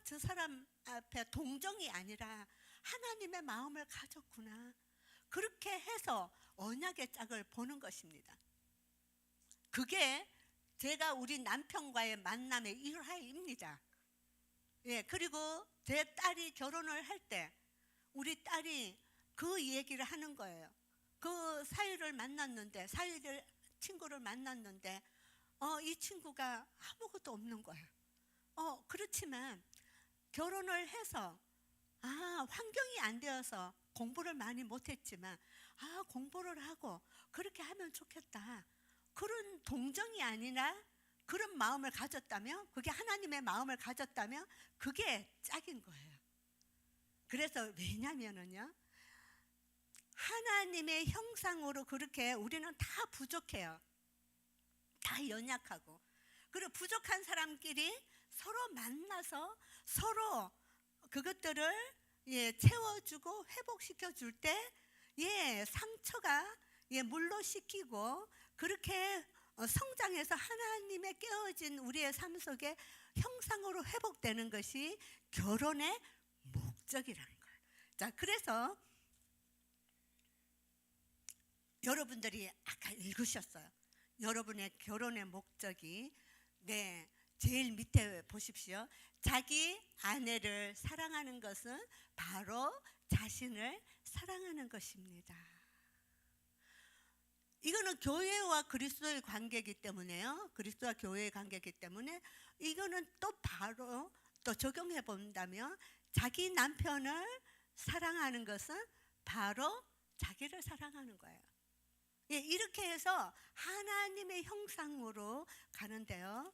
저 사람 앞에 동정이 아니라 하나님의 마음을 가졌구나. 그렇게 해서 언약의 짝을 보는 것입니다. 그게 제가 우리 남편과의 만남의 일화입니다. 그리고 제 딸이 결혼을 할 때 우리 딸이 그 얘기를 하는 거예요. 그 사위를 친구를 만났는데 이 친구가 아무것도 없는 거예요. 그렇지만 결혼을 해서 환경이 안 되어서 공부를 많이 못했지만 공부를 하고 그렇게 하면 좋겠다. 그런 동정이 아니라 그런 마음을 가졌다면, 그게 하나님의 마음을 가졌다면 그게 짝인 거예요. 그래서 왜냐면은요, 하나님의 형상으로 그렇게 우리는 다 부족해요. 다 연약하고. 그리고 부족한 사람끼리 서로 만나서 서로 그것들을 채워주고 회복시켜 줄 때 상처가 물로 씻기고 그렇게 성장해서 하나님의 깨어진 우리의 삶 속에 형상으로 회복되는 것이 결혼의 목적이라는 거예요. 자, 그래서 여러분들이 아까 읽으셨어요. 여러분의 결혼의 목적이 제일 밑에 보십시오. 자기 아내를 사랑하는 것은 바로 자신을 사랑하는 것입니다. 이거는 교회와 그리스도의 관계이기 때문에요. 그리스도와 교회의 관계이기 때문에 이거는 또 바로 또 적용해 본다면 자기 남편을 사랑하는 것은 바로 자기를 사랑하는 거예요. 이렇게 해서 하나님의 형상으로 가는데요.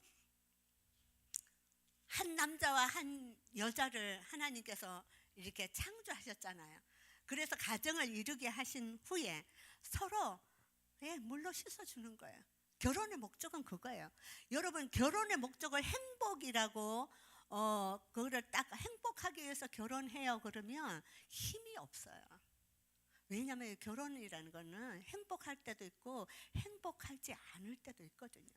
한 남자와 한 여자를 하나님께서 이렇게 창조하셨잖아요. 그래서 가정을 이루게 하신 후에 서로 물로 씻어주는 거예요. 결혼의 목적은 그거예요. 여러분, 결혼의 목적을 행복이라고 그거를 딱 행복하기 위해서 결혼해요 그러면 힘이 없어요. 왜냐하면 결혼이라는 거는 행복할 때도 있고 행복하지 않을 때도 있거든요.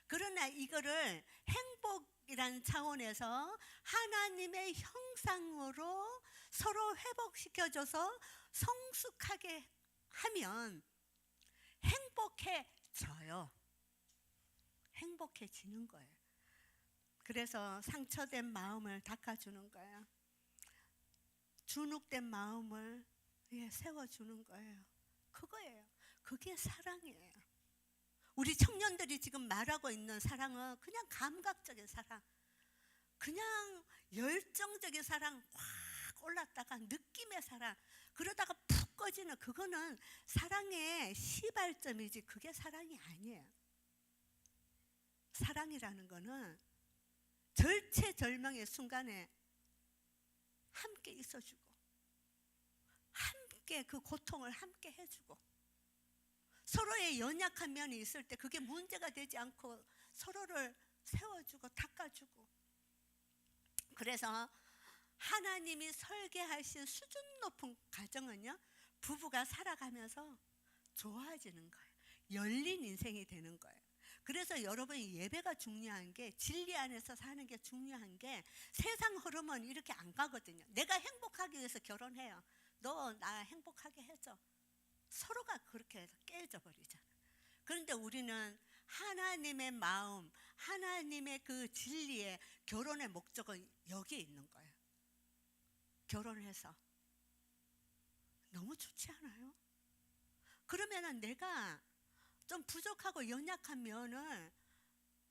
그러나 이거를 행복이라는 차원에서 하나님의 형상으로 서로 회복시켜줘서 성숙하게 하면 행복해져요. 행복해지는 거예요. 그래서 상처된 마음을 닦아주는 거예요. 주눅된 마음을 세워주는 거예요. 그거예요. 그게 사랑이에요. 우리 청년들이 지금 말하고 있는 사랑은 그냥 감각적인 사랑, 그냥 열정적인 사랑, 확 올랐다가 느낌의 사랑, 그러다가 푹 꺼지는, 그거는 사랑의 시발점이지 그게 사랑이 아니에요. 사랑이라는 거는 절체절명의 순간에 함께 있어주고 함께 그 고통을 함께 해주고 서로의 연약한 면이 있을 때 그게 문제가 되지 않고 서로를 세워주고 닦아주고. 그래서 하나님이 설계하신 수준 높은 가정은요, 부부가 살아가면서 좋아지는 거예요. 열린 인생이 되는 거예요. 그래서 여러분이 예배가 중요한 게, 진리 안에서 사는 게 중요한 게, 세상 흐름은 이렇게 안 가거든요. 내가 행복하기 위해서 결혼해요. 너 나 행복하게 해줘. 서로가 그렇게 해서 깨져 버리잖아요. 그런데 우리는 하나님의 마음, 하나님의 그 진리의 결혼의 목적은 여기에 있는 거예요. 결혼해서 너무 좋지 않아요? 그러면은 내가 좀 부족하고 연약한 면을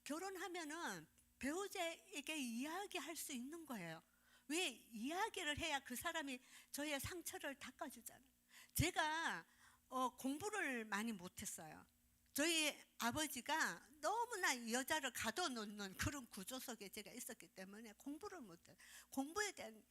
결혼하면은 배우자에게 이야기할 수 있는 거예요. 왜? 이야기를 해야 그 사람이 저의 상처를 닦아주잖아요. 제가 공부를 많이 못했어요. 저희 아버지가 너무나 여자를 가둬놓는 그런 구조 속에 제가 있었기 때문에 공부를 못해요. 공부에 대한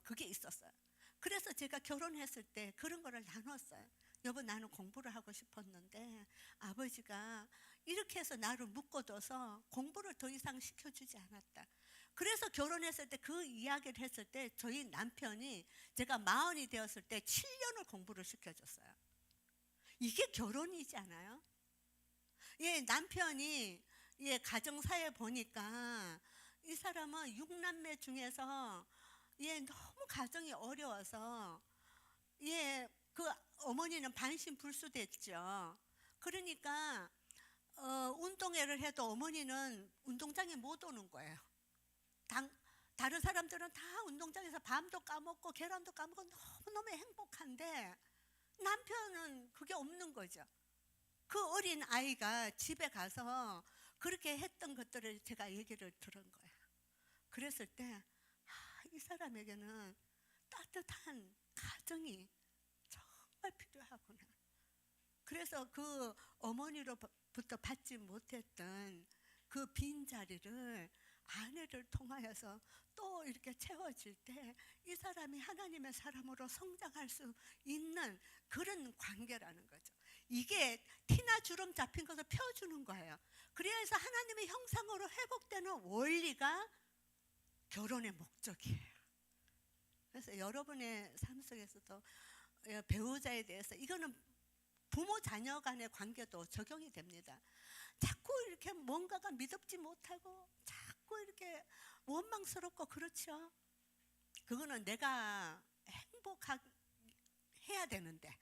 그게 있었어요. 그래서 제가 결혼했을 때 그런 거를 나눴어요. 여보, 나는 공부를 하고 싶었는데 아버지가 이렇게 해서 나를 묶어둬서 공부를 더 이상 시켜주지 않았다. 그래서 결혼했을 때 그 이야기를 했을 때 저희 남편이 제가 40이 되었을 때 7년을 공부를 시켜줬어요. 이게 결혼이잖아요. 예, 남편이 예, 가정사에 보니까 이 사람은 6남매 중에서 예, 너무 가정이 어려워서 예, 그 어머니는 반신불수됐죠. 그러니까 운동회를 해도 어머니는 운동장에 못 오는 거예요. 다른 사람들은 다 운동장에서 밤도 까먹고 계란도 까먹고 너무너무 행복한데 남편은 그게 없는 거죠. 그 어린 아이가 집에 가서 그렇게 했던 것들을 제가 얘기를 들은 거예요. 그랬을 때 이 사람에게는 따뜻한 가정이 정말 필요하구나. 그래서 그 어머니로부터 받지 못했던 그 빈자리를 아내를 통하여서 또 이렇게 채워질 때 이 사람이 하나님의 사람으로 성장할 수 있는 그런 관계라는 거죠. 이게 티나 주름 잡힌 것을 펴주는 거예요. 그래서 하나님의 형상으로 회복되는 원리가 결혼의 목적이에요. 그래서 여러분의 삶 속에서도 배우자에 대해서 이거는 부모 자녀 간의 관계도 적용이 됩니다. 자꾸 이렇게 뭔가가 믿음지 못하고 자꾸 이렇게 원망스럽고 그렇죠. 그거는 내가 행복해야 되는데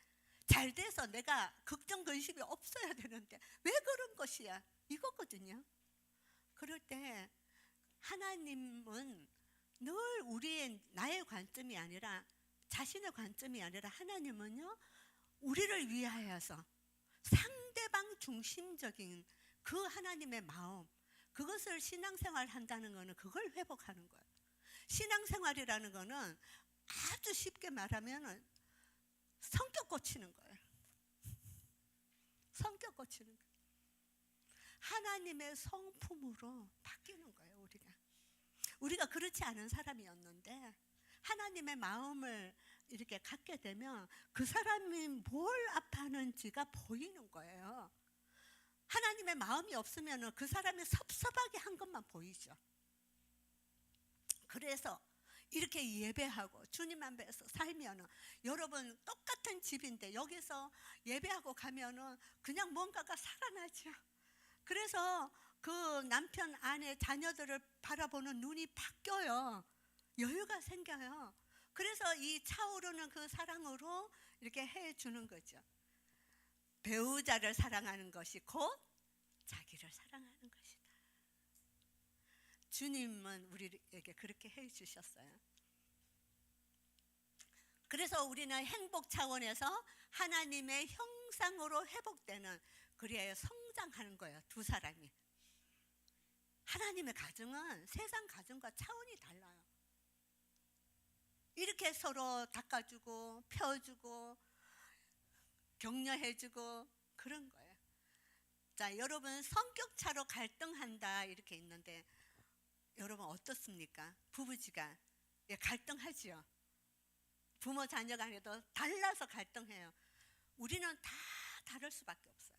잘 돼서 내가 걱정 근심이 없어야 되는데 왜 그런 것이야 이거거든요. 그럴 때 하나님은 늘 나의 관점이 아니라 자신의 관점이 아니라 하나님은요 우리를 위하여서 상대방 중심적인 그 하나님의 마음, 그것을 신앙생활 한다는 거는 그걸 회복하는 거예요. 신앙생활이라는 거는 아주 쉽게 말하면 성격 고치는 거예요. 성격 고치는 거예요. 하나님의 성품으로 바뀌는 거예요. 우리가 그렇지 않은 사람이었는데 하나님의 마음을 이렇게 갖게 되면 그 사람이 뭘 아파하는지가 보이는 거예요. 하나님의 마음이 없으면 그 사람이 섭섭하게 한 것만 보이죠. 그래서 이렇게 예배하고 주님 앞에서 살면은 여러분 똑같은 집인데 여기서 예배하고 가면은 그냥 뭔가가 살아나죠. 그래서 그 남편 아내 자녀들을 바라보는 눈이 바뀌어요. 여유가 생겨요. 그래서 이 차오르는 그 사랑으로 이렇게 해주는 거죠. 배우자를 사랑하는 것이 곧 자기를 사랑하는 것이다. 주님은 우리에게 그렇게 해주셨어요. 그래서 우리는 행복 차원에서 하나님의 형상으로 회복되는, 그래야 성장하는 거예요. 두 사람이. 하나님의 가정은 세상 가정과 차원이 달라요. 이렇게 서로 닦아주고 펴주고 격려해주고 그런 거예요. 자, 여러분 성격차로 갈등한다 이렇게 있는데 여러분 어떻습니까? 부부지간 갈등하지요. 부모 자녀 간에도 달라서 갈등해요. 우리는 다 다를 수밖에 없어요.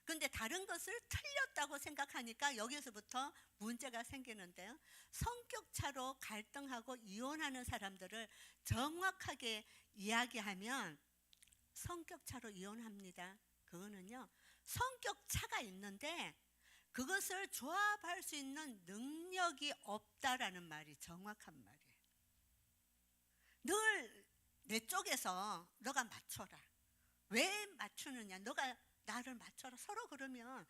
근데 다른 것을 틀렸다고 생각하니까 여기서부터 문제가 생기는데요. 성격차로 갈등하고 이혼하는 사람들을 정확하게 이야기하면 성격차로 이혼합니다. 그거는요, 성격차가 있는데 그것을 조합할 수 있는 능력이 없다라는 말이 정확한 말이에요. 늘 내 쪽에서 너가 맞춰라. 왜 맞추느냐? 너가 나를 맞춰라. 서로 그러면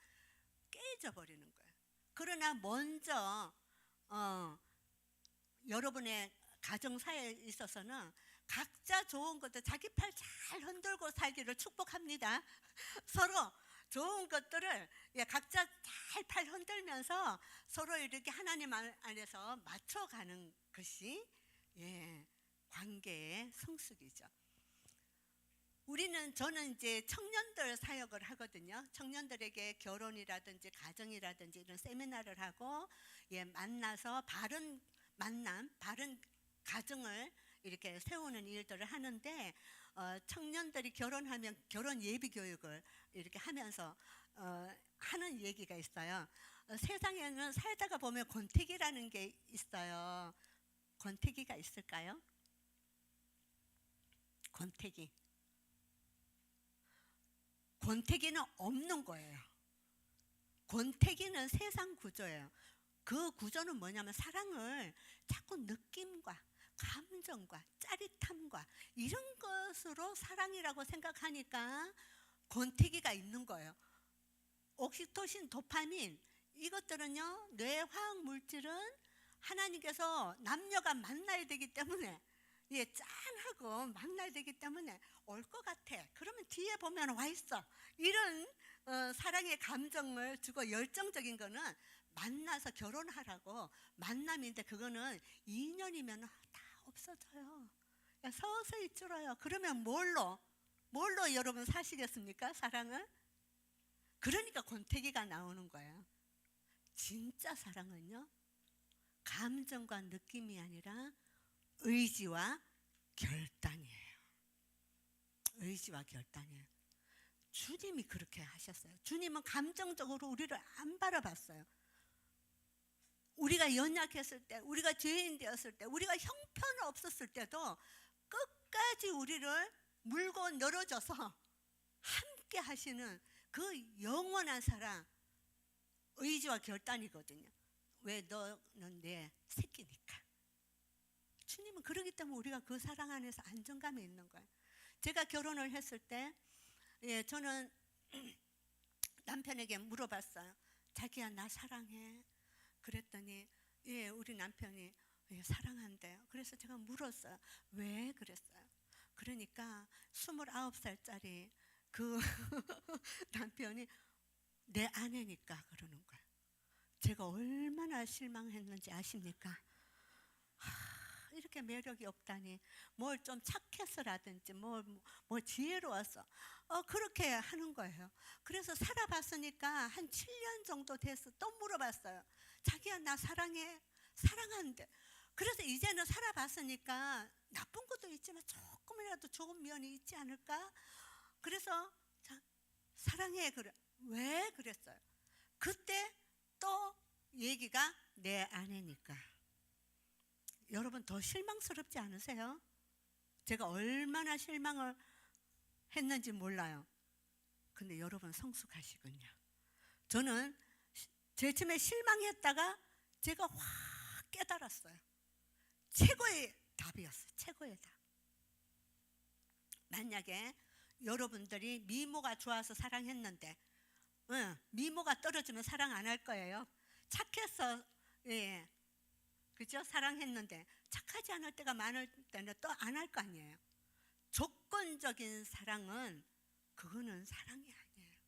깨져버리는 거예요. 그러나 먼저 여러분의 가정사에 있어서는 각자 좋은 것들 자기 팔 잘 흔들고 살기를 축복합니다. 서로 좋은 것들을 각자 잘 팔 흔들면서 서로 이렇게 하나님 안에서 맞춰가는 것이 관계의 성숙이죠. 저는 이제 청년들 사역을 하거든요. 청년들에게 결혼이라든지 가정이라든지 이런 세미나를 하고 만나서 바른 만남, 바른 가정을 이렇게 세우는 일들을 하는데 청년들이 결혼하면 결혼 예비 교육을 이렇게 하면서 하는 얘기가 있어요. 세상에는 살다가 보면 권태기라는 게 있어요. 권태기가 있을까요? 권태기. 권태기는 없는 거예요. 권태기는 세상 구조예요. 그 구조는 뭐냐면 사랑을 자꾸 느낌과 감정과 짜릿함과 이런 것으로 사랑이라고 생각하니까 권태기가 있는 거예요. 옥시토신, 도파민 이것들은요, 뇌 화학 물질은 하나님께서 남녀가 만나야 되기 때문에 짠하고 만나야 되기 때문에 올 것 같아. 그러면 뒤에 보면 와 있어. 이런 사랑의 감정을 주고 열정적인 거는 만나서 결혼하라고 만남인데 그거는 2년이면 다 없어져요. 서서히 줄어요. 그러면 뭘로 여러분 사시겠습니까? 사랑을? 그러니까 권태기가 나오는 거예요. 진짜 사랑은요, 감정과 느낌이 아니라 의지와 결단이에요. 의지와 결단이에요. 주님이 그렇게 하셨어요. 주님은 감정적으로 우리를 안 바라봤어요. 우리가 연약했을 때, 우리가 죄인 되었을 때, 우리가 형편 없었을 때도 끝까지 우리를 물고 늘어져서 함께 하시는 그 영원한 사랑, 의지와 결단이거든요. 왜? 너는 내 새끼니까. 주님은 그러기 때문에 우리가 그 사랑 안에서 안정감이 있는 거예요. 제가 결혼을 했을 때 저는 남편에게 물어봤어요. 자기야, 나 사랑해. 그랬더니 우리 남편이 사랑한대요. 그래서 제가 물었어요. 왜 그랬어요? 그러니까 29살짜리 그 남편이 내 아내니까 그러는 거예요. 제가 얼마나 실망했는지 아십니까? 이렇게 매력이 없다니, 뭘 좀 착해서라든지 뭘 지혜로워서 그렇게 하는 거예요. 그래서 살아봤으니까 한 7년 정도 돼서 또 물어봤어요. 자기야, 나 사랑해. 사랑한대. 그래서 이제는 살아봤으니까 나쁜 것도 있지만 조금이라도 좋은 면이 있지 않을까? 그래서 사랑해. 그래. 왜 그랬어요? 그때 또 얘기가 내 아내니까. 여러분, 더 실망스럽지 않으세요? 제가 얼마나 실망을 했는지 몰라요. 근데 여러분 성숙하시군요. 저는 제일 처음에 실망했다가 제가 확 깨달았어요. 최고의 답이었어요. 최고의 답. 만약에 여러분들이 미모가 좋아서 사랑했는데 미모가 떨어지면 사랑 안 할 거예요. 착해서 그죠? 사랑했는데 착하지 않을 때가 많을 때는 또 안 할 거 아니에요. 조건적인 사랑은 그거는 사랑이 아니에요.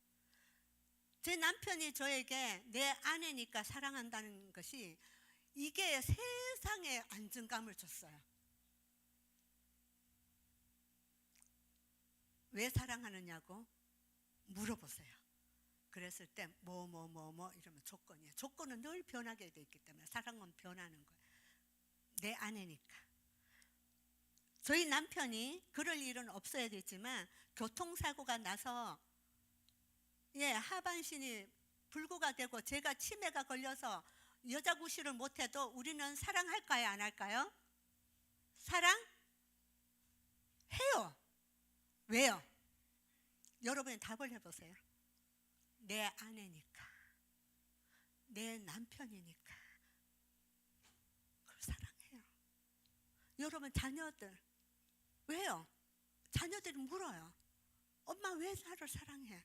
제 남편이 저에게 내 아내니까 사랑한다는 것이 이게 세상에 안정감을 줬어요. 왜 사랑하느냐고 물어보세요. 그랬을 때 뭐 이러면 조건이에요. 조건은 늘 변하게 돼 있기 때문에 사랑은 변하는 거예요. 내 아내니까. 저희 남편이 그럴 일은 없어야 되지만 교통사고가 나서 하반신이 불구가 되고 제가 치매가 걸려서 여자 구실을 못해도 우리는 사랑할까요? 안 할까요? 사랑해요. 왜요? 여러분이 답을 해보세요. 내 아내니까, 내 남편이니까 그걸 사랑해요. 여러분 자녀들 왜요? 자녀들이 물어요. 엄마 왜 나를 사랑해?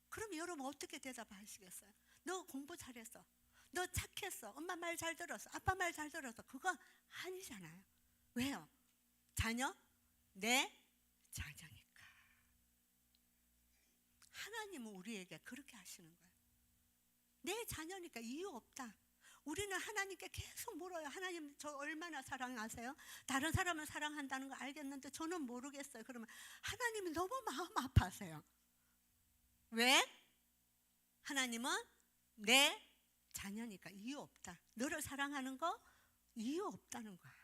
그럼 여러분 어떻게 대답하시겠어요? 너 공부 잘했어. 너 착했어. 엄마 말 잘 들었어. 아빠 말 잘 들었어. 그거 아니잖아요. 왜요? 자녀? 내 자녀니까. 하나님은 우리에게 그렇게 하시는 거예요. 내 자녀니까 이유 없다. 우리는 하나님께 계속 물어요. 하나님 저 얼마나 사랑하세요? 다른 사람은 사랑한다는 거 알겠는데 저는 모르겠어요. 그러면 하나님이 너무 마음 아파하세요. 왜? 하나님은 내 자녀니까 이유 없다. 너를 사랑하는 거 이유 없다는 거야.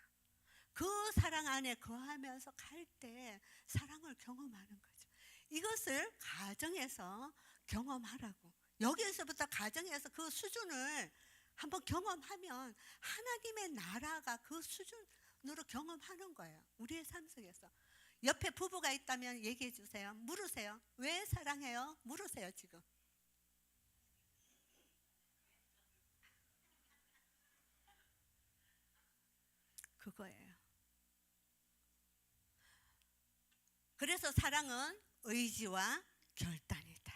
그 사랑 안에 거하면서 갈 때 사랑을 경험하는 거죠. 이것을 가정에서 경험하라고. 여기에서부터 가정에서 그 수준을 한번 경험하면 하나님의 나라가 그 수준으로 경험하는 거예요. 우리의 삶 속에서. 옆에 부부가 있다면 얘기해 주세요. 물으세요. 왜 사랑해요? 물으세요 지금. 그거예요. 그래서 사랑은 의지와 결단이다.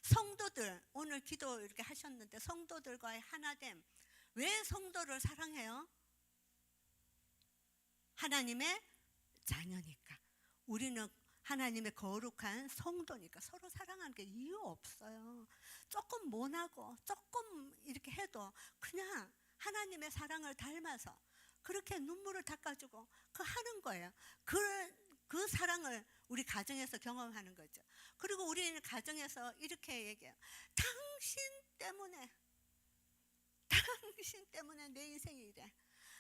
성도들 오늘 기도 이렇게 하셨는데 성도들과의 하나됨. 왜 성도를 사랑해요? 하나님의 자녀니까. 우리는 하나님의 거룩한 성도니까 서로 사랑하는 게 이유 없어요. 조금 모나고 조금 이렇게 해도 그냥 하나님의 사랑을 닮아서 그렇게 눈물을 닦아주고 그 하는 거예요. 그 사랑을 우리 가정에서 경험하는 거죠. 그리고 우리는 가정에서 이렇게 얘기해요. 당신 때문에 내 인생이 이래.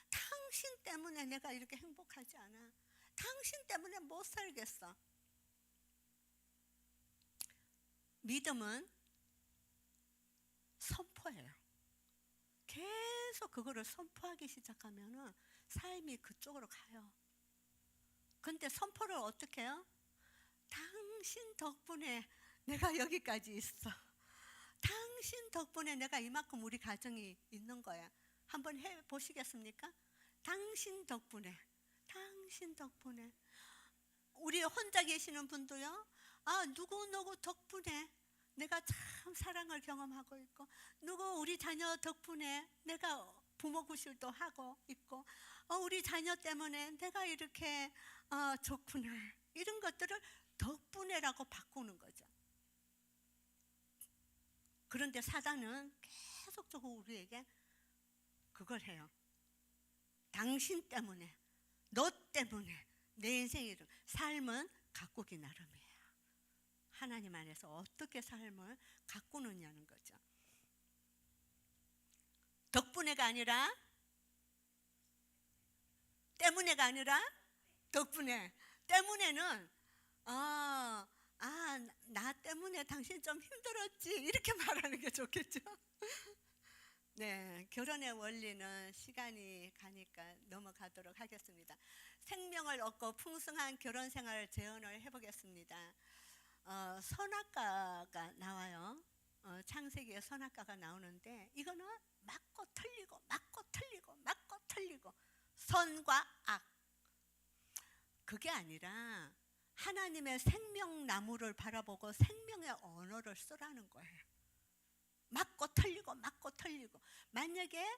당신 때문에 내가 이렇게 행복하지 않아. 당신 때문에 못 살겠어. 믿음은 선포예요. 계속 그거를 선포하기 시작하면은 삶이 그쪽으로 가요. 근데 선포를 어떻게 해요? 당신 덕분에 내가 여기까지 있어. 당신 덕분에 내가 이만큼 우리 가정이 있는 거야. 한번 해보시겠습니까? 당신 덕분에. 우리 혼자 계시는 분도요. 누구 덕분에 내가 참 사랑을 경험하고 있고, 우리 자녀 덕분에 내가 부모 구실도 하고 있고, 우리 자녀 때문에 내가 이렇게 좋구나. 이런 것들을 덕분에라고 바꾸는 거죠. 그런데 사단은 계속적으로 우리에게 그걸 해요. 당신 때문에, 너 때문에 내 인생이 삶은 가꾸기 나름이에요. 하나님 안에서 어떻게 삶을 가꾸느냐는 거죠. 덕분에가 아니라 때문에가 아니라 덕분에. 때문에는 나 때문에 당신 좀 힘들었지 이렇게 말하는 게 좋겠죠. 네, 결혼의 원리는 시간이 가니까 넘어가도록 하겠습니다. 생명을 얻고 풍성한 결혼 생활을 재현을 해보겠습니다. 선악과가 나와요. 창세기에 선악과가 나오는데 이거는 맞고 틀리고 선과 악. 그게 아니라 하나님의 생명나무를 바라보고 생명의 언어를 쓰라는 거예요. 맞고 틀리고. 만약에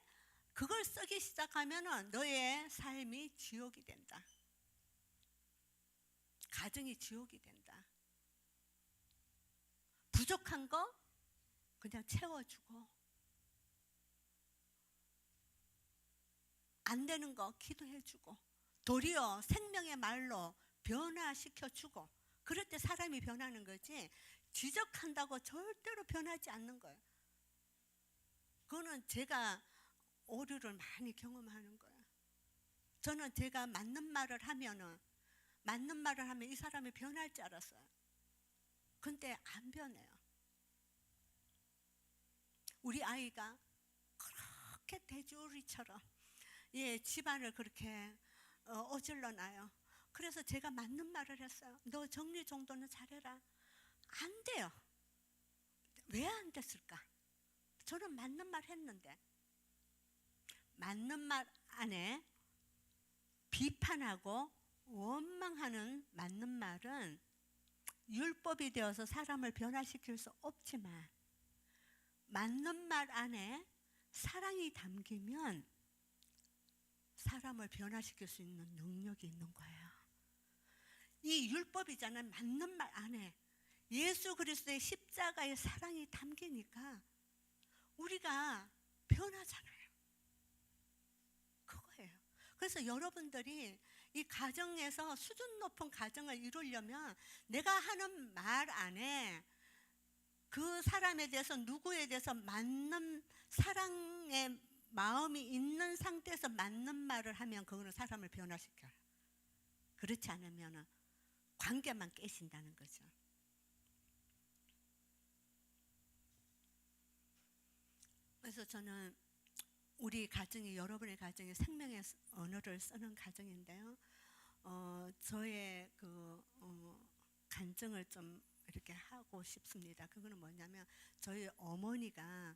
그걸 쓰기 시작하면 너의 삶이 지옥이 된다. 가정이 지옥이 된다. 부족한 거 그냥 채워주고, 안 되는 거 기도해주고, 도리어 생명의 말로 변화시켜주고, 그럴 때 사람이 변하는 거지 지적한다고 절대로 변하지 않는 거예요. 그거는 제가 오류를 많이 경험하는 거예요. 저는 제가 맞는 말을 하면 이 사람이 변할 줄 알았어요. 근데 안 변해요. 우리 아이가 그렇게 돼지우리처럼 집안을 그렇게 어질러 놔요. 그래서 제가 맞는 말을 했어요. 너 정리정돈은 잘해라. 안 돼요. 왜 안 됐을까? 저는 맞는 말 했는데, 맞는 말 안에 비판하고 원망하는 맞는 말은 율법이 되어서 사람을 변화시킬 수 없지만, 맞는 말 안에 사랑이 담기면 사람을 변화시킬 수 있는 능력이 있는 거예요. 이 율법이잖아요. 맞는 말 안에 예수 그리스도의 십자가의 사랑이 담기니까 우리가 변하잖아요. 그거예요. 그래서 여러분들이 이 가정에서 수준 높은 가정을 이루려면 내가 하는 말 안에 그 사람에 대해서, 누구에 대해서 맞는 사랑의 마음이 있는 상태에서 맞는 말을 하면 그거는 사람을 변화시켜요. 그렇지 않으면 관계만 깨진다는 거죠. 그래서 저는 우리 가정이, 여러분의 가정이 생명의 언어를 쓰는 가정인데요. 저의 간증을 좀 이렇게 하고 싶습니다. 그거는 뭐냐면 저희 어머니가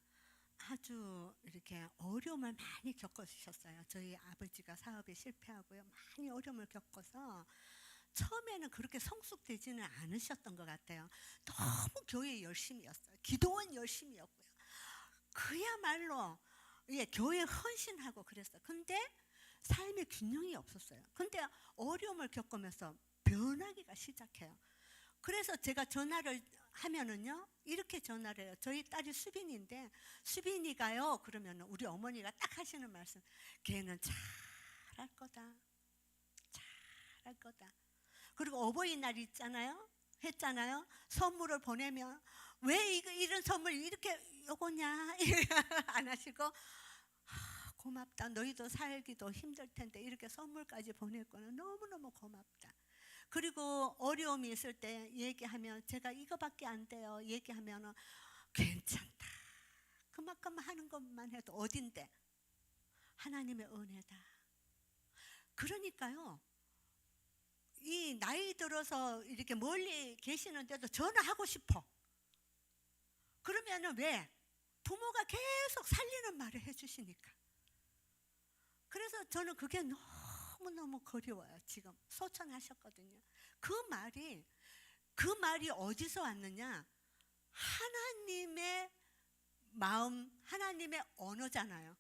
아주 이렇게 어려움을 많이 겪으셨어요. 저희 아버지가 사업에 실패하고요, 많이 어려움을 겪어서 처음에는 그렇게 성숙되지는 않으셨던 것 같아요. 너무 교회 열심이었어요. 기도원 열심이었고요. 그야말로 교회 헌신하고 그랬어요. 근데 삶의 균형이 없었어요. 근데 어려움을 겪으면서 변하기가 시작해요. 그래서 제가 전화를 하면은요, 이렇게 전화를 해요. 저희 딸이 수빈인데, 수빈이가요, 그러면 우리 어머니가 딱 하시는 말씀, 걔는 잘할 거다. 잘할 거다. 그리고 어버이날 있잖아요. 했잖아요. 선물을 보내면 왜 이런 선물 이렇게 요거냐 안 하시고, 고맙다. 너희도 살기도 힘들 텐데 이렇게 선물까지 보냈거나 너무너무 고맙다. 그리고 어려움이 있을 때 얘기하면 제가 이거밖에 안 돼요. 얘기하면 괜찮다. 그만큼 하는 것만 해도 어딘데? 하나님의 은혜다. 그러니까요. 이 나이 들어서 이렇게 멀리 계시는데도 전화하고 싶어. 그러면은 왜? 부모가 계속 살리는 말을 해주시니까. 그래서 저는 그게 너무너무 그리워요. 지금 소천하셨거든요. 그 말이 어디서 왔느냐? 하나님의 마음, 하나님의 언어잖아요.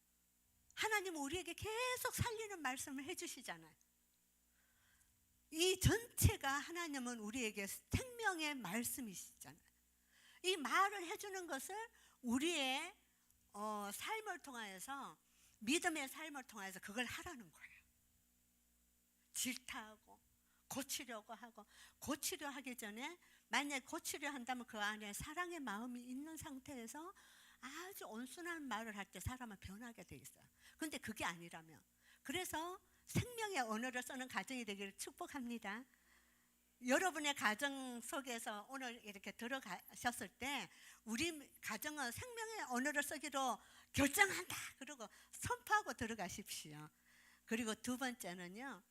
하나님은 우리에게 계속 살리는 말씀을 해주시잖아요. 이 전체가 하나님은 우리에게 생명의 말씀이시잖아요. 이 말을 해주는 것을 우리의 삶을 통하여서, 믿음의 삶을 통해서 그걸 하라는 거예요. 질타하고 고치려고 하고, 고치려 하기 전에 만약에 고치려 한다면 그 안에 사랑의 마음이 있는 상태에서 아주 온순한 말을 할 때 사람은 변하게 돼 있어요. 근데 그게 아니라면, 그래서 생명의 언어를 쓰는 가정이 되기를 축복합니다. 여러분의 가정 속에서 오늘 이렇게 들어가셨을 때 우리 가정은 생명의 언어를 쓰기로 결정한다 그러고 선포하고 들어가십시오. 그리고 두 번째는요,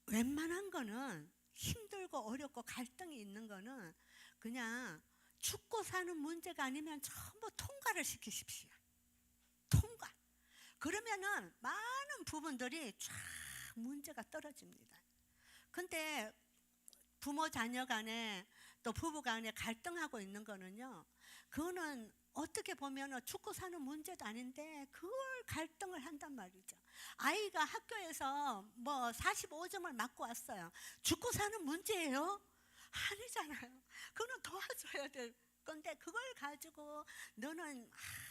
웬만한 거는 힘들고 어렵고 갈등이 있는 거는 그냥 죽고 사는 문제가 아니면 전부 통과를 시키십시오. 통과. 그러면은 많은 부분들이 쫙 문제가 떨어집니다. 근데 부모 자녀 간에 또 부부 간에 갈등하고 있는 거는요, 그거는 어떻게 보면 죽고 사는 문제도 아닌데 그걸 갈등을 한단 말이죠. 아이가 학교에서 뭐 45점을 맞고 왔어요. 죽고 사는 문제예요? 아니잖아요. 그거는 도와줘야 될 건데 그걸 가지고 너는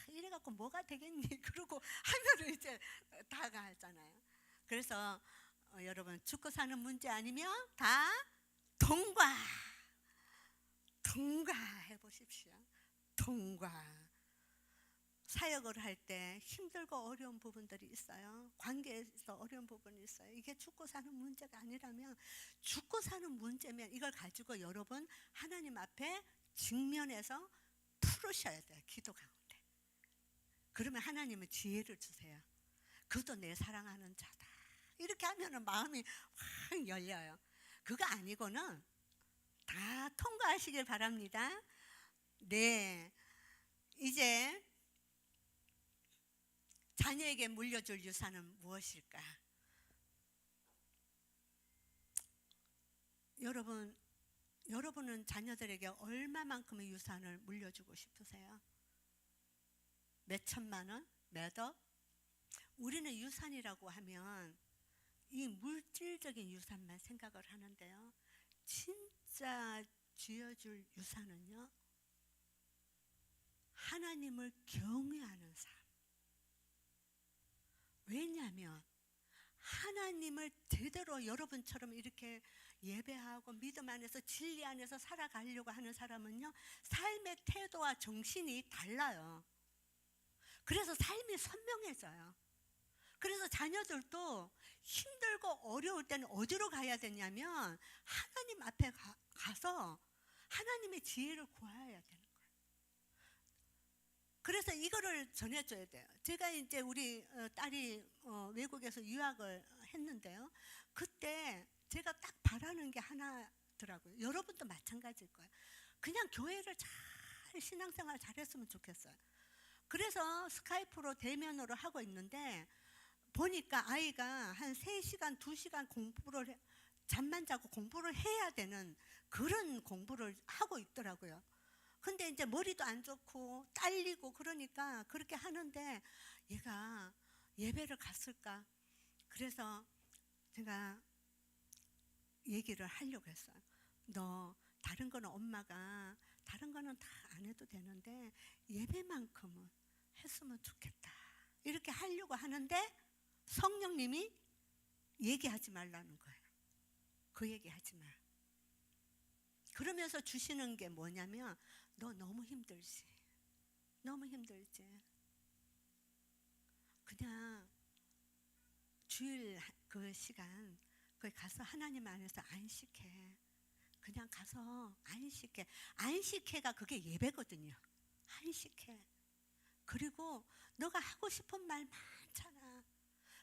이래갖고 뭐가 되겠니? 그러고 하면은 이제 다가잖아요. 그래서 여러분, 죽고 사는 문제 아니면 다 통과해 보십시오. 통과. 사역을 할 때 힘들고 어려운 부분들이 있어요. 관계에서 어려운 부분이 있어요. 이게 죽고 사는 문제가 아니라면, 죽고 사는 문제면 이걸 가지고 여러분 하나님 앞에 직면해서 풀으셔야 돼요. 기도 가운데. 그러면 하나님은 지혜를 주세요. 그도 내 사랑하는 자다. 이렇게 하면은 마음이 확 열려요. 그거 아니고는 다 통과하시길 바랍니다. 네, 이제 자녀에게 물려줄 유산은 무엇일까? 여러분은 자녀들에게 얼마만큼의 유산을 물려주고 싶으세요? 몇 천만 원? 몇 억? 우리는 유산이라고 하면 이 물질적인 유산만 생각을 하는데요, 진짜 쥐어줄 유산은요, 하나님을 경외하는 삶. 왜냐하면 하나님을 제대로 여러분처럼 이렇게 예배하고 믿음 안에서 진리 안에서 살아가려고 하는 사람은요, 삶의 태도와 정신이 달라요. 그래서 삶이 선명해져요. 그래서 자녀들도 힘들고 어려울 때는 어디로 가야 되냐면 하나님 앞에 가서 하나님의 지혜를 구해야 되는 거예요. 그래서 이거를 전해줘야 돼요. 제가 이제 우리 딸이 외국에서 유학을 했는데요. 그때 제가 딱 바라는 게 하나더라고요. 여러분도 마찬가지일 거예요. 그냥 교회를 잘 신앙생활 잘했으면 좋겠어요. 그래서 스카이프로 대면으로 하고 있는데 보니까 아이가 한 3시간, 2시간 공부를 잠만 자고 공부를 해야 되는 그런 공부를 하고 있더라고요. 근데 이제 머리도 안 좋고 딸리고 그러니까 그렇게 하는데 얘가 예배를 갔을까? 그래서 제가 얘기를 하려고 했어요. 너 다른 거는 엄마가 다른 거는 다 안 해도 되는데 예배만큼은 했으면 좋겠다. 이렇게 하려고 하는데 성령님이 얘기하지 말라는 거예요. 그 얘기하지 마. 그러면서 주시는 게 뭐냐면 너 너무 힘들지. 너무 힘들지. 그냥 주일 그 시간 거기 가서 하나님 안에서 안식해. 그냥 가서 안식해. 안식해가 그게 예배거든요. 안식해. 그리고 너가 하고 싶은 말 많잖아.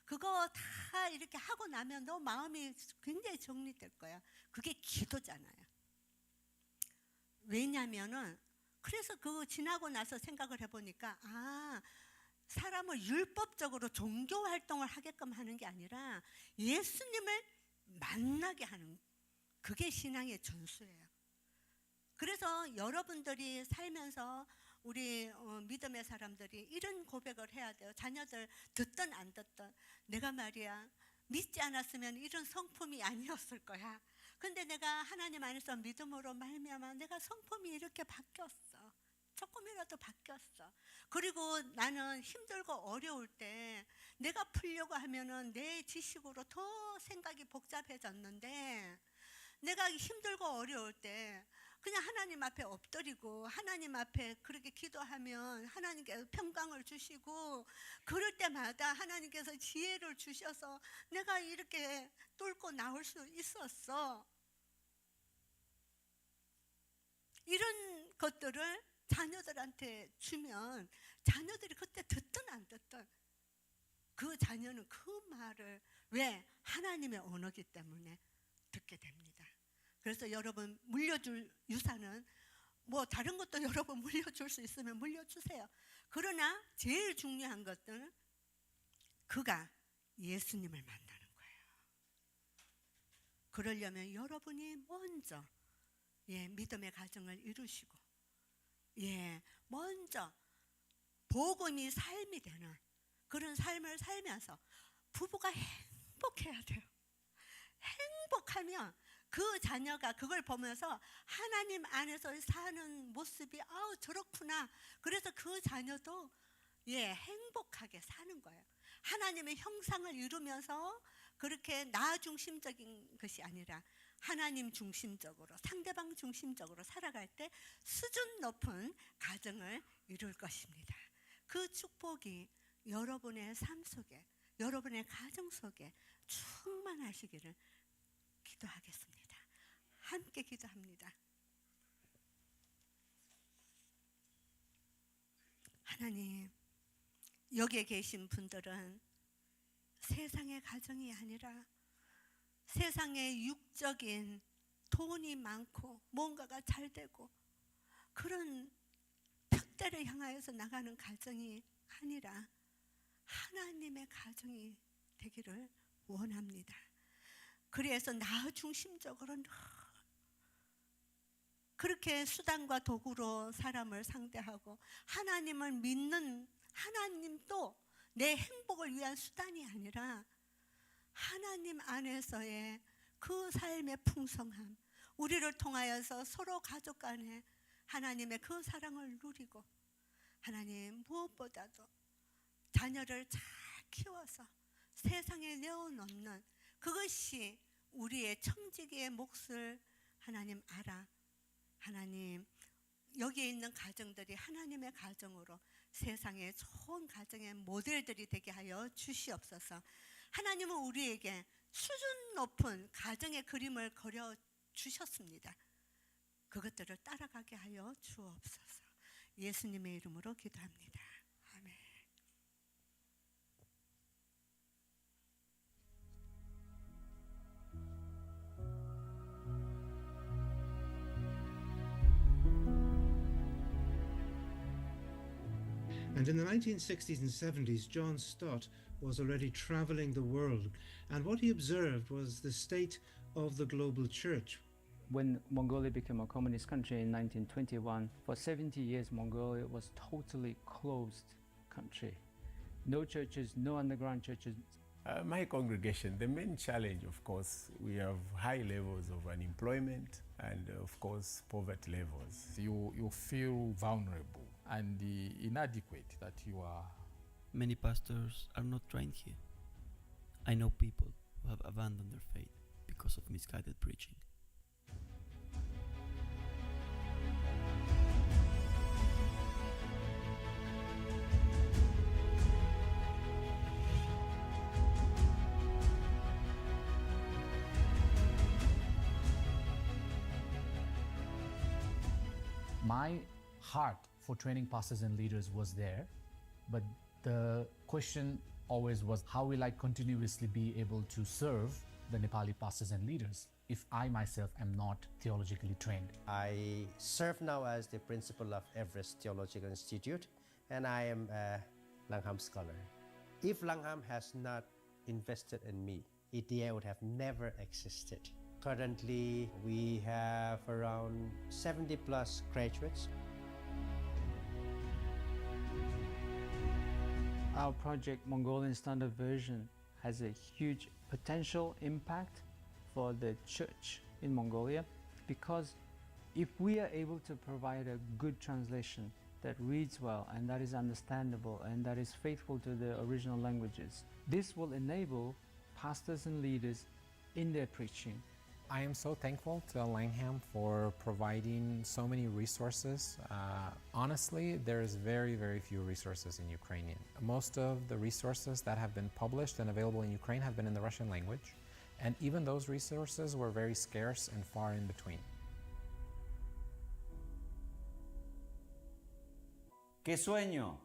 그거 다 이렇게 하고 나면 너 마음이 굉장히 정리될 거야. 그게 기도잖아요. 왜냐면은 그래서 그거 지나고 나서 생각을 해보니까 사람을 율법적으로 종교 활동을 하게끔 하는 게 아니라 예수님을 만나게 하는 그게 신앙의 전수예요. 그래서 여러분들이 살면서 우리 믿음의 사람들이 이런 고백을 해야 돼요. 자녀들 듣든 안 듣든 내가 말이야 믿지 않았으면 이런 성품이 아니었을 거야. 근데 내가 하나님 안에서 믿음으로 말미암아 내가 성품이 이렇게 바뀌었어. 조금이라도 바뀌었어. 그리고 나는 힘들고 어려울 때 내가 풀려고 하면은 내 지식으로 더 생각이 복잡해졌는데 내가 힘들고 어려울 때 그냥 하나님 앞에 엎드리고 하나님 앞에 그렇게 기도하면 하나님께서 평강을 주시고 그럴 때마다 하나님께서 지혜를 주셔서 내가 이렇게 뚫고 나올 수 있었어. 이런 것들을 자녀들한테 주면 자녀들이 그때 듣든 안 듣든 그 자녀는 그 말을 왜? 하나님의 언어기 때문에 듣게 됩니다. 그래서 여러분 물려줄 유산은 뭐 다른 것도 여러분 물려줄 수 있으면 물려주세요. 그러나 제일 중요한 것은 그가 예수님을 만나는 거예요. 그러려면 여러분이 먼저 믿음의 가정을 이루시고 먼저 복음이 삶이 되는 그런 삶을 살면서 부부가 행복해야 돼요. 행복하면 그 자녀가 그걸 보면서 하나님 안에서 사는 모습이 저렇구나. 그래서 그 자녀도 행복하게 사는 거예요. 하나님의 형상을 이루면서 그렇게 나 중심적인 것이 아니라 하나님 중심적으로 상대방 중심적으로 살아갈 때 수준 높은 가정을 이룰 것입니다. 그 축복이 여러분의 삶 속에 여러분의 가정 속에 충만하시기를 기도하겠습니다. 함께 기도합니다. 하나님, 여기에 계신 분들은 세상의 가정이 아니라 세상의 육적인 돈이 많고 뭔가가 잘 되고 그런 벽대를 향하여서 나가는 가정이 아니라 하나님의 가정이 되기를 원합니다. 그래서 나 중심적으로 그렇게 수단과 도구로 사람을 상대하고 하나님을 믿는 하나님도 내 행복을 위한 수단이 아니라 하나님 안에서의 그 삶의 풍성함, 우리를 통하여서 서로 가족 간에 하나님의 그 사랑을 누리고 하나님 무엇보다도 자녀를 잘 키워서 세상에 내어놓는 그것이 우리의 청지기의 몫을 하나님 알아. 하나님 여기에 있는 가정들이 하나님의 가정으로 세상의 좋은 가정의 모델들이 되게 하여 주시옵소서. 하나님은 우리에게 수준 높은 가정의 그림을 그려 주셨습니다. 그것들을 따라가게 하여 주옵소서. 예수님의 이름으로 기도합니다. 아멘.
And in the 1960s and 70s, John Stott was already traveling the world, and what he observed was the state of the global church.
When Mongolia became a communist country in 1921, for 70 years Mongolia was totally closed country. No churches, no underground churches.
My congregation, the main challenge, of course, we have high levels of unemployment and, of course, poverty levels.
You feel vulnerable and inadequate that you are.
Many pastors are not trained here. I know people who have abandoned their faith because of misguided preaching.
My heart for training pastors and leaders was there, but the question always was, how will I continuously be able to serve the Nepali pastors and leaders if I myself am not theologically trained?
I serve now as the principal of Everest Theological Institute, and I am a Langham scholar. If Langham has not invested in me, ETA would have never existed. Currently, we have around 70 plus graduates.
Our project, Mongolian Standard Version, has a huge potential impact for the church in Mongolia, because if we are able to provide a good translation that reads well and that is understandable and that is faithful to the original languages, this will enable pastors and leaders in their preaching.
I am so thankful to Langham for providing so many resources. Honestly, there's very, very few resources in Ukrainian. Most of the resources that have been published and available in Ukraine have been in the Russian language, and even those resources were very scarce and far in between.
¿Qué sueño?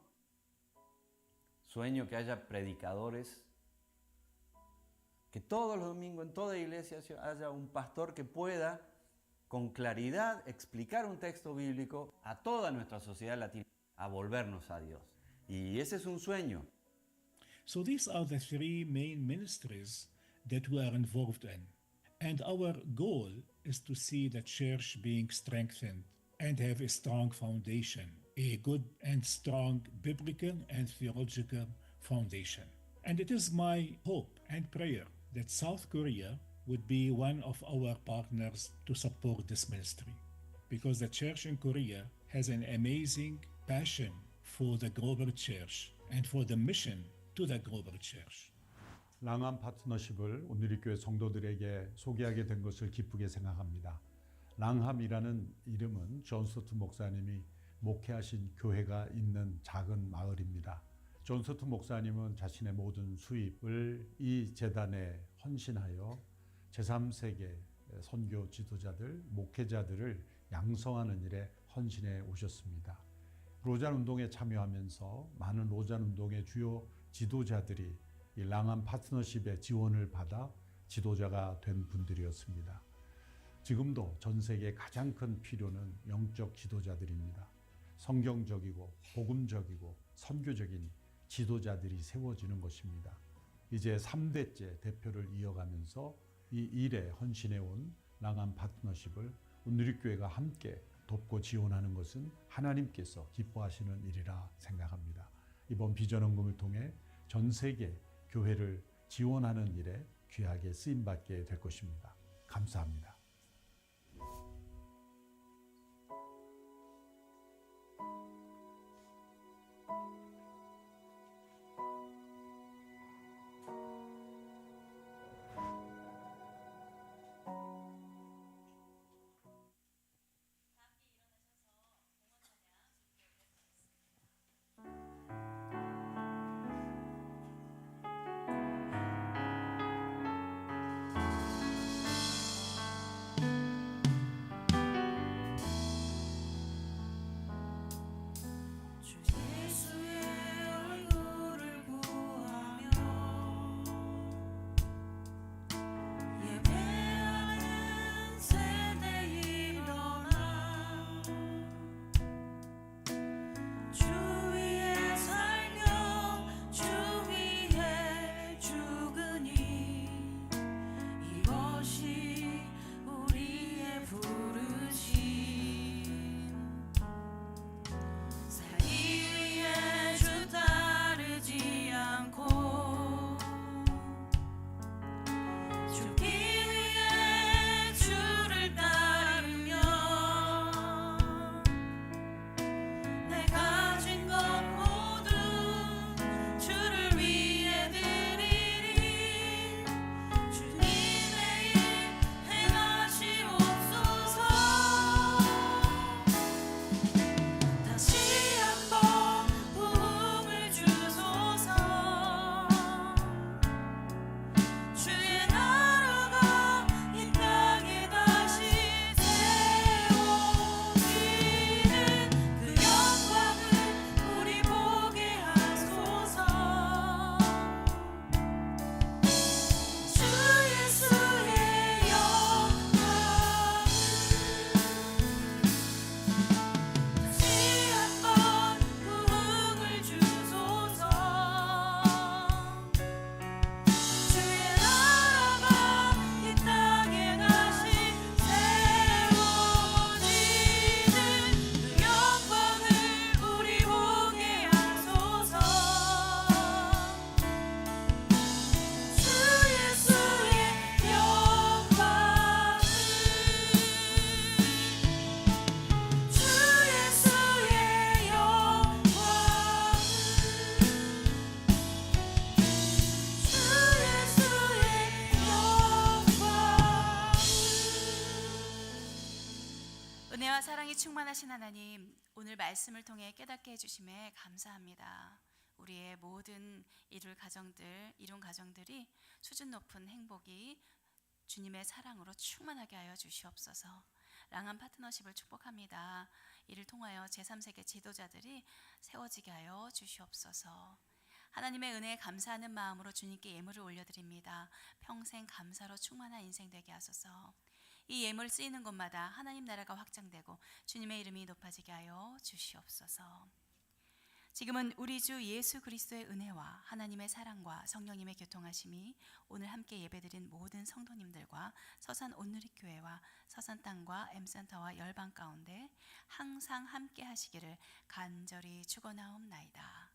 Sueño que haya predicadores, que todos los domingos en toda iglesia haya un pastor que pueda con claridad explicar un texto bíblico a toda nuestra sociedad latina, a volvernos a Dios. Y ese es un sueño.
So these are the three main ministries that we are involved in. And our goal is to see the church being strengthened and have a strong foundation, a good and strong biblical and theological foundation. And it is my hope and prayer that South Korea would be one of our partners to support this ministry, because the church in Korea has an amazing passion for the global church and for the mission to the global church.
랑암 파트너십을 온누리교회 성도들에게 소개하게 된 것을 기쁘게 생각합니다. 랑함이라는 이름은 존 스토트 목사님이 목회하신 교회가 있는 작은 마을입니다. 존 스토트 목사님은 자신의 모든 수입을 이 재단에 헌신하여 제3세계 선교 지도자들, 목회자들을 양성하는 일에 헌신해 오셨습니다. 로잔 운동에 참여하면서 많은 로잔 운동의 주요 지도자들이 이 랑암 파트너십의 지원을 받아 지도자가 된 분들이었습니다. 지금도 전 세계 가장 큰 필요는 영적 지도자들입니다. 성경적이고 복음적이고 선교적인 지도자들이 세워지는 것입니다. 이제 3대째 대표를 이어가면서 이 일에 헌신해온 랑암 파트너십을 온누리교회가 함께 돕고 지원하는 것은 하나님께서 기뻐하시는 일이라 생각합니다. 이번 비전헌금을 통해 전 세계 교회를 지원하는 일에 귀하게 쓰임받게 될 것입니다. 감사합니다.
선하신 하나님, 오늘 말씀을 통해 깨닫게 해주심에 감사합니다. 우리의 모든 이룬 가정들이 수준 높은 행복이 주님의 사랑으로 충만하게 하여 주시옵소서. 랑한 파트너십을 축복합니다. 이를 통하여 제3세계 지도자들이 세워지게 하여 주시옵소서. 하나님의 은혜에 감사하는 마음으로 주님께 예물을 올려드립니다. 평생 감사로 충만한 인생 되게 하소서. 이 예물 쓰이는 곳마다 하나님 나라가 확장되고 주님의 이름이 높아지게 하여 주시옵소서. 지금은 우리 주 예수 그리스도의 은혜와 하나님의 사랑과 성령님의 교통하심이 오늘 함께 예배드린 모든 성도님들과 서산 온누리교회와 서산 땅과 M센터와 열방 가운데 항상 함께 하시기를 간절히 축원하옵나이다.